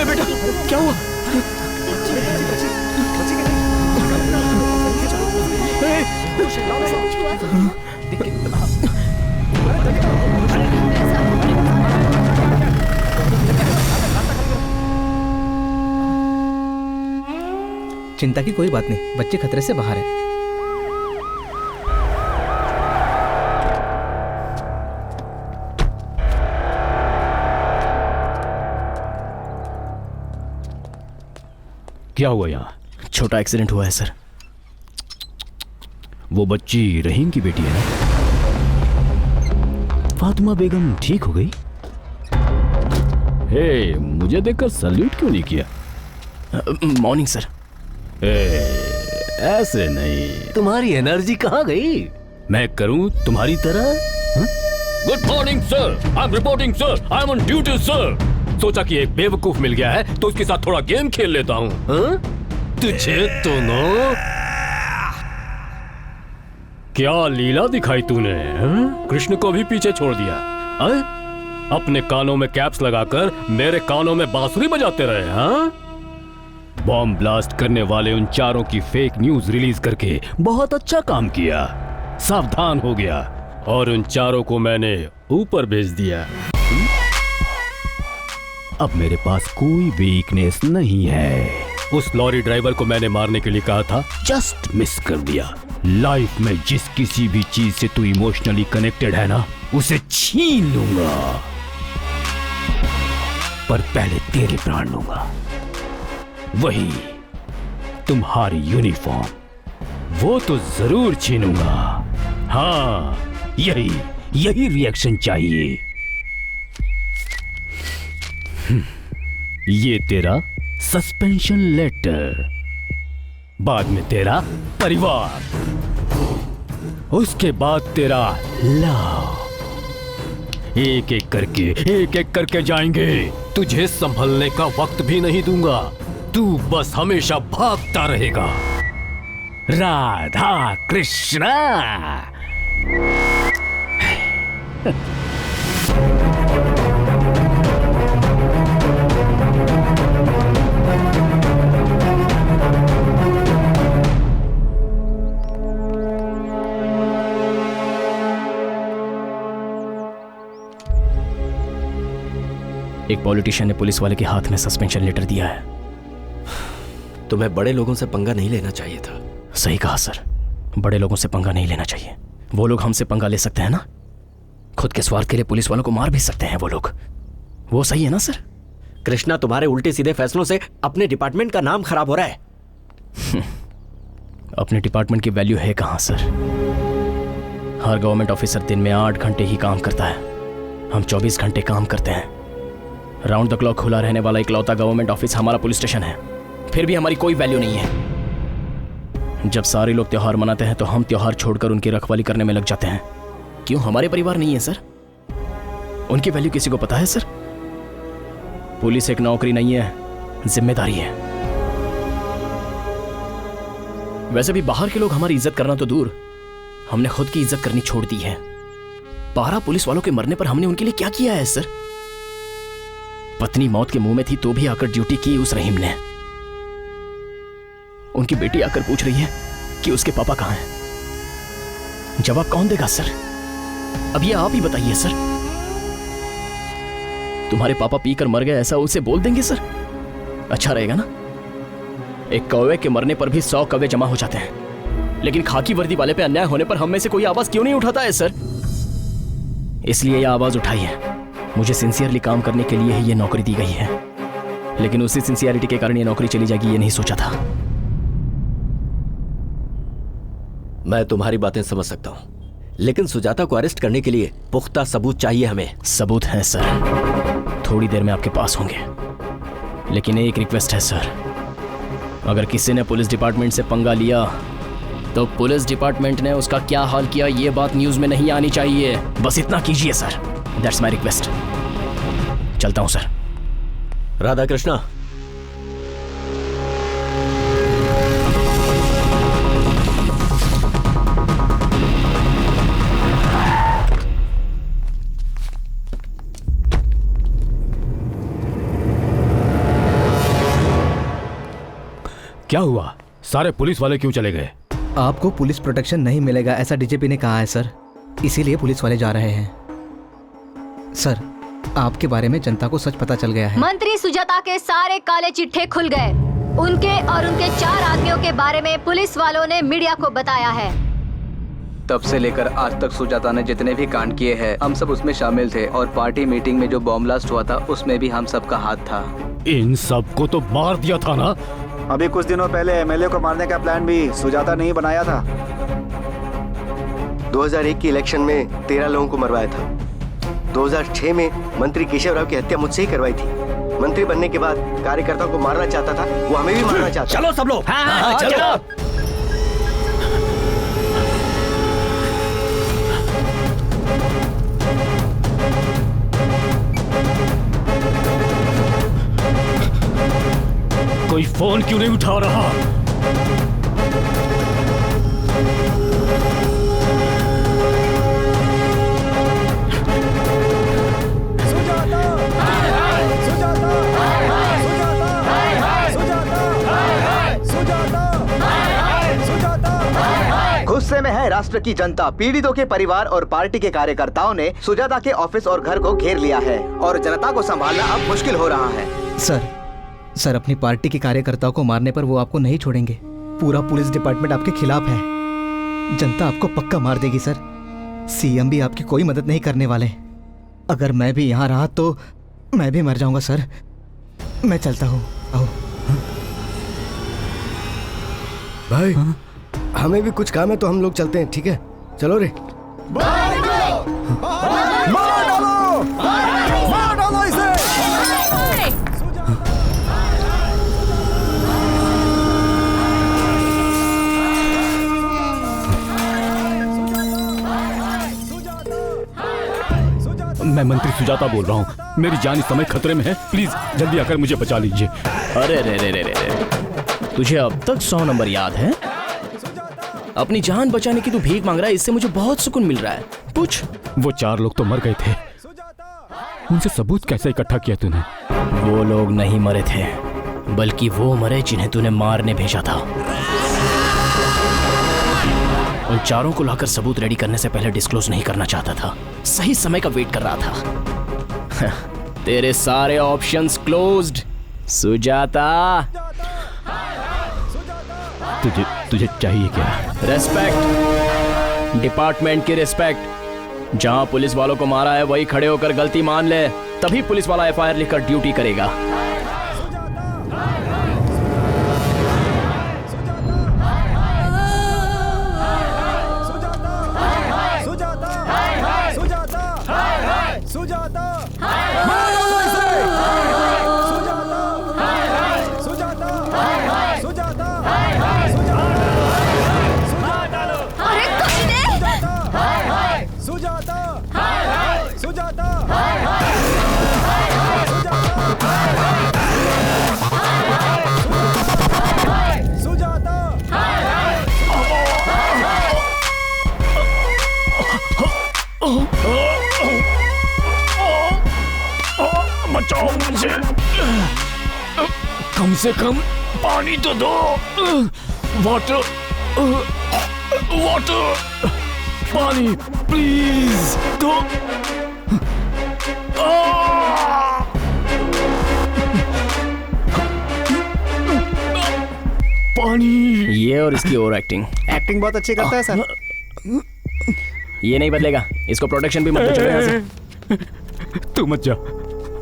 बेटा क्या हुआ? चिंता की कोई बात नहीं, बच्चे खतरे से बाहर है। क्या हुआ यहाँ? छोटा एक्सीडेंट हुआ है सर। वो बच्ची रहीम की बेटी है ना? फातिमा बेगम ठीक हो गई? हे, मुझे देखकर सल्यूट क्यों नहीं किया? Morning sir. ऐसे नहीं। तुम्हारी एनर्जी कहाँ गई? मैं करूं तुम्हारी तरह? Good morning sir, I am reporting sir, I am on duty sir. सोचा कि एक बेवकूफ मिल गया है तो उसके साथ थोड़ा गेम खेल लेता हूं। तुझे तो नो क्या लीला दिखाई तूने? कृष्ण को भी पीछे छोड़ दिया। अपने कानों में कैप्स लगाकर मेरे कानों में बांसुरी बजाते रहे। हाँ, बॉम्ब ब्लास्ट करने वाले उन चारों की फेक न्यूज रिलीज करके बहुत अच्छा काम किया। सावधान हो गया और उन चारों को मैंने ऊपर भेज दिया। अब मेरे पास कोई वीकनेस नहीं है। उस लॉरी ड्राइवर को मैंने मारने के लिए कहा था, जस्ट मिस कर दिया। लाइफ में जिस किसी भी चीज से तू इमोशनली कनेक्टेड है ना, उसे छीन लूंगा, पर पहले तेरे प्राण लूंगा। वही तुम्हारी यूनिफॉर्म, वो तो जरूर छीनूंगा। हाँ, यही रिएक्शन चाहिए। ये तेरा सस्पेंशन लेटर, बाद में तेरा परिवार, उसके बाद तेरा लव। एक एक करके जाएंगे। तुझे संभलने का वक्त भी नहीं दूंगा। तू बस हमेशा भागता रहेगा। राधा कृष्णा। एक पॉलिटिशियन ने पुलिस वाले के हाथ में सस्पेंशन लेटर दिया है। तुम्हें बड़े लोगों से पंगा नहीं लेना चाहिए था। सही कहा सर, बड़े लोगों से पंगा नहीं लेना चाहिए। वो लोग हमसे पंगा ले सकते हैं ना, खुद के स्वार्थ के लिए पुलिस वालों को मार भी सकते हैं वो लोग। वो सही है ना सर? कृष्णा, तुम्हारे उल्टे सीधे फैसलों से अपने डिपार्टमेंट का नाम खराब हो रहा है। अपने डिपार्टमेंट की वैल्यू है कहां सर? हर गवर्नमेंट ऑफिसर दिन में 8 घंटे ही काम करता है, हम 24 घंटे काम करते हैं। राउंड द क्लॉक खुला रहने वाला इकलौता गवर्नमेंट ऑफिस हमारा पुलिस स्टेशन है, फिर भी हमारी कोई वैल्यू नहीं है। जब सारे लोग त्योहार मनाते हैं तो हम त्योहार छोड़कर उनकी रखवाली करने में लग जाते हैं। क्यों? हमारे परिवार नहीं है सर? उनकी वैल्यू किसी को पता है सर? पुलिस एक नौकरी नहीं है, जिम्मेदारी है। वैसे भी बाहर के लोग हमारी इज्जत करना तो दूर, हमने खुद की इज्जत करनी छोड़ दी है। 12 पुलिस वालों के मरने पर हमने उनके लिए क्या किया है सर? पत्नी मौत के मुंह में थी तो भी आकर ड्यूटी की उस रहीम ने। उनकी बेटी आकर पूछ रही है कि उसके पापा कहां हैं। जवाब कौन देगा सर? अब ये आप ही बताइए सर। तुम्हारे पापा पीकर मर गए ऐसा उसे बोल देंगे सर? अच्छा रहेगा ना? एक कौवे के मरने पर भी 100 कौवे जमा हो जाते हैं, लेकिन खाकी वर्दी वाले पे अन्याय होने पर हम में से कोई आवाज क्यों नहीं उठाता है सर? इसलिए यह आवाज उठाई है। मुझे सिंसियरली काम करने के लिए ही यह नौकरी दी गई है, लेकिन उसी सिंसियरिटी के कारण यह नौकरी चली जाएगी ये नहीं सोचा था। मैं तुम्हारी बातें समझ सकता हूं, लेकिन सुजाता को अरेस्ट करने के लिए पुख्ता सबूत चाहिए हमें। सबूत है सर, थोड़ी देर में आपके पास होंगे, लेकिन एक रिक्वेस्ट है सर। अगर किसी ने पुलिस डिपार्टमेंट से पंगा लिया तो पुलिस डिपार्टमेंट ने उसका क्या हाल किया ये बात न्यूज में नहीं आनी चाहिए। बस इतना कीजिए सर, दैट्स माय रिक्वेस्ट। चलता हूं सर। राधा कृष्णा, क्या हुआ? सारे पुलिस वाले क्यों चले गए? आपको पुलिस प्रोटेक्शन नहीं मिलेगा ऐसा डीजीपी ने कहा है सर, इसीलिए पुलिस वाले जा रहे हैं। सर, आपके बारे में जनता को सच पता चल गया है। मंत्री सुजाता के सारे काले चिट्ठे खुल गए। उनके और उनके 4 आदमियों के बारे में पुलिस वालों ने मीडिया को बताया है। तब से लेकर आज तक सुजाता ने जितने भी कांड किए हैं हम सब उसमें शामिल थे, और पार्टी मीटिंग में जो बॉम्ब ब्लास्ट हुआ था उसमें भी हम सब का हाथ था। इन सब को तो मार दिया था ना? अभी कुछ दिनों पहले एमएलए को मारने का प्लान भी सुजाता ने ही बनाया था। 2001 की इलेक्शन में 13 लोगों को मरवाया था। 2006 में मंत्री केशव राव की हत्या मुझसे ही करवाई थी। मंत्री बनने के बाद कार्यकर्ताओं को मारना चाहता था, वो हमें भी मारना चाहता। चलो सब लोग। हाँ, चलो। कोई फोन क्यों नहीं उठा रहा? गुस्से में है राष्ट्र की जनता। पीड़ितों के परिवार और पार्टी के कार्यकर्ताओं ने सुजाता के ऑफिस और घर को घेर लिया है और जनता को संभालना अब मुश्किल हो रहा है। सर अपनी पार्टी के कार्यकर्ताओं को मारने पर वो आपको नहीं छोड़ेंगे। पूरा पुलिस डिपार्टमेंट आपके खिलाफ है। जनता आपको पक्का मार देगी सर। सीएम भी आपकी कोई मदद नहीं करने वाले। अगर मैं भी यहाँ रहा तो मैं भी मर जाऊंगा सर। मैं चलता हूँ। आओ भाई, हमें भी कुछ काम है तो हम लोग चलते हैं, ठीक है? चलो रे। मार डालो इसे। मैं मंत्री सुजाता बोल रहा हूँ। मेरी जान इस समय खतरे में है। प्लीज जल्दी आकर मुझे बचा लीजिए। अरे रे, तुझे अब तक 100 नंबर याद है? अपनी जान बचाने की तू भीख मांग रहा है, इससे मुझे बहुत सुकून मिल रहा है। पूछ। वो 4 लोग तो मर गए थे, उनसे सबूत कैसे इकट्ठा किया तूने? वो लोग नहीं मरे थे, बल्कि वो मरे जिन्हें तूने मारने भेजा था। उन चारों को लाकर सबूत रेडी करने से पहले डिस्क्लोज नहीं करना चाहता था। सही समय का वेट कर रहा था। तेरे सारे ऑप्शंस क्लोज्ड सुजाता। तुझे चाहिए क्या? रेस्पेक्ट, डिपार्टमेंट की रिस्पेक्ट। जहां पुलिस वालों को मारा है वही खड़े होकर गलती मान ले, तभी पुलिस वाला एफआईआर लिखकर ड्यूटी करेगा। बचाओ मुझे, कम से कम पानी तो दो। वाटर, पानी प्लीज दो। पानी। ये और इसकी ओवर एक्टिंग बहुत अच्छी करता है सर। ये नहीं बदलेगा, इसको प्रोटेक्शन भी मत चढ़े यहाँ से। तू मत जा।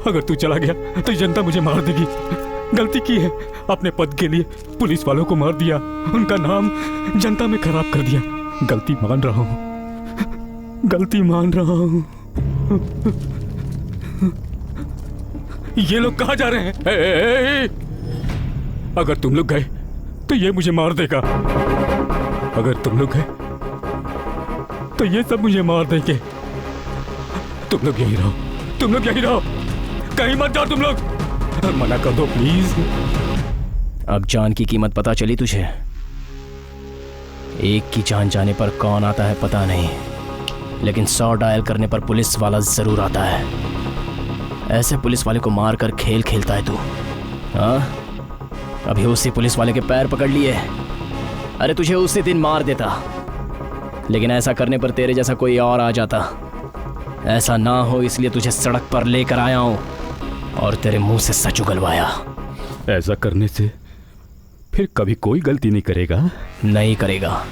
अगर तू चला गया तो जनता मुझे मार देगी। गलती की है, अपने पद के लिए पुलिस वालों को मार दिया, उनका नाम जनता में खराब कर दिया। गलती मान रहा हूँ, गलती मान रहा हूँ। ये लोग कहाँ जा रहे हैं? अगर तुम लोग गए तो ये मुझे मार देगा। अगर तुम लोग गए तो ये सब मुझे मार देंगे। तुम लोग यहीं रहो, तुम लोग यहीं रहो, कहीं मत जाओ तुम लोग। मना कर दो प्लीज। अब जान की कीमत पता चली तुझे? एक की जान जाने पर कौन आता है पता नहीं, लेकिन 100 डायल करने पर पुलिस वाला जरूर आता है। ऐसे पुलिस वाले को मार कर खेल खेलता है तू? हाँ, अभी उसी पुलिस वाले के पैर पकड़ लिए। अरे तुझे उसी दिन मार देता, लेकिन ऐसा करने पर तेरे जैसा कोई और आ जाता। ऐसा ना हो इसलिए तुझे सड़क पर लेकर आया हूं और तेरे मुंह से सच उगलवाया। ऐसा करने से फिर कभी कोई गलती नहीं करेगा? नहीं करेगा।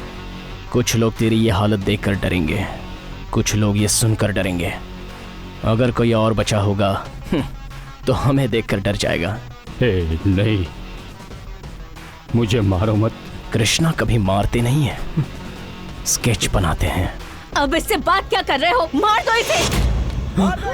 कुछ लोग तेरी ये हालत देखकर डरेंगे, कुछ लोग ये सुनकर डरेंगे। अगर कोई और बचा होगा तो हमें देखकर डर जाएगा। नहीं, मुझे मारो मत। कृष्णा कभी मारते नहीं है, स्केच बनाते हैं। अब इससे बात क्या कर रहे हो? मार दो इसे। मार दो।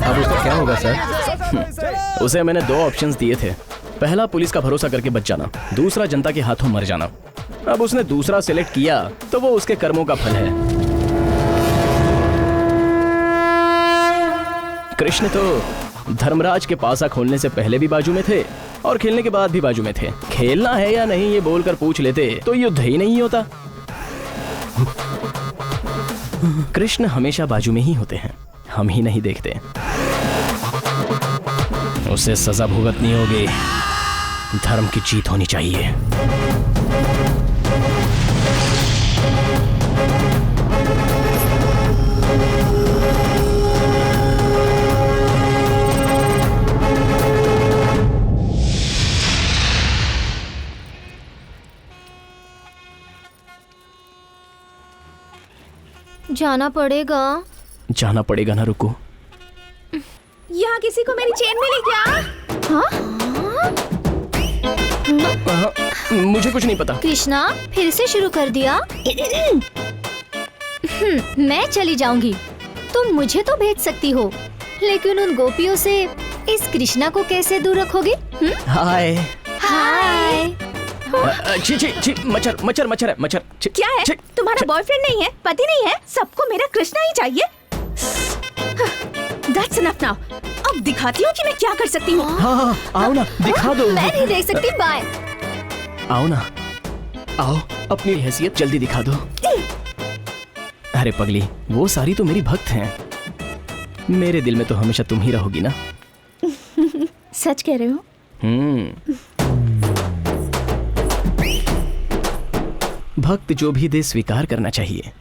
अब उसका क्या होगा सर? उसे मैंने 2 ऑप्शंस दिए थे। पहला पुलिस का भरोसा करके बच जाना, दूसरा जनता के हाथों मर जाना। अब उसने दूसरा सिलेक्ट किया तो वो उसके कर्मों का फल है। कृष्ण तो धर्मराज के पासा खोलने से पहले भी बाजू में थे और खेलने के बाद भी बाजू में थे। खेलना है या नहीं ये बोलकर पूछ लेते तो युद्ध ही नहीं होता। कृष्ण हमेशा बाजू में ही होते हैं, हम ही नहीं देखते। उसे सजा भुगतनी होगी, धर्म की जीत होनी चाहिए। जाना पड़ेगा। जाना पड़ेगा ना, रुको। यहाँ किसी को मेरी चेन मिली क्या? मुझे कुछ नहीं पता। कृष्णा फिर से शुरू कर दिया। मैं चली जाऊंगी, तुम मुझे तो भेज सकती हो, लेकिन उन गोपियों से इस कृष्णा को कैसे दूर रखोगे? हाय हाय। छी छी छी, मच्छर मच्छर मच्छर है, मच्छर। क्या है? तुम्हारा बॉयफ्रेंड नहीं है, पति नहीं है, सबको मेरा कृष्णा ही चाहिए। That's enough now. अब दिखाती हूँ कि मैं क्या कर सकती हूँ। हाँ, आओ ना, दिखा दो। मैं नहीं देख सकती, बाय। आओ ना, आओ, अपनी हैसियत जल्दी दिखा दो। अरे पगली, वो सारी तो मेरी भक्त हैं। मेरे दिल में तो हमेशा तुम ही रहोगी ना। सच कह रहे हो? भक्त जो भी दे स्वीकार करना चाहिए।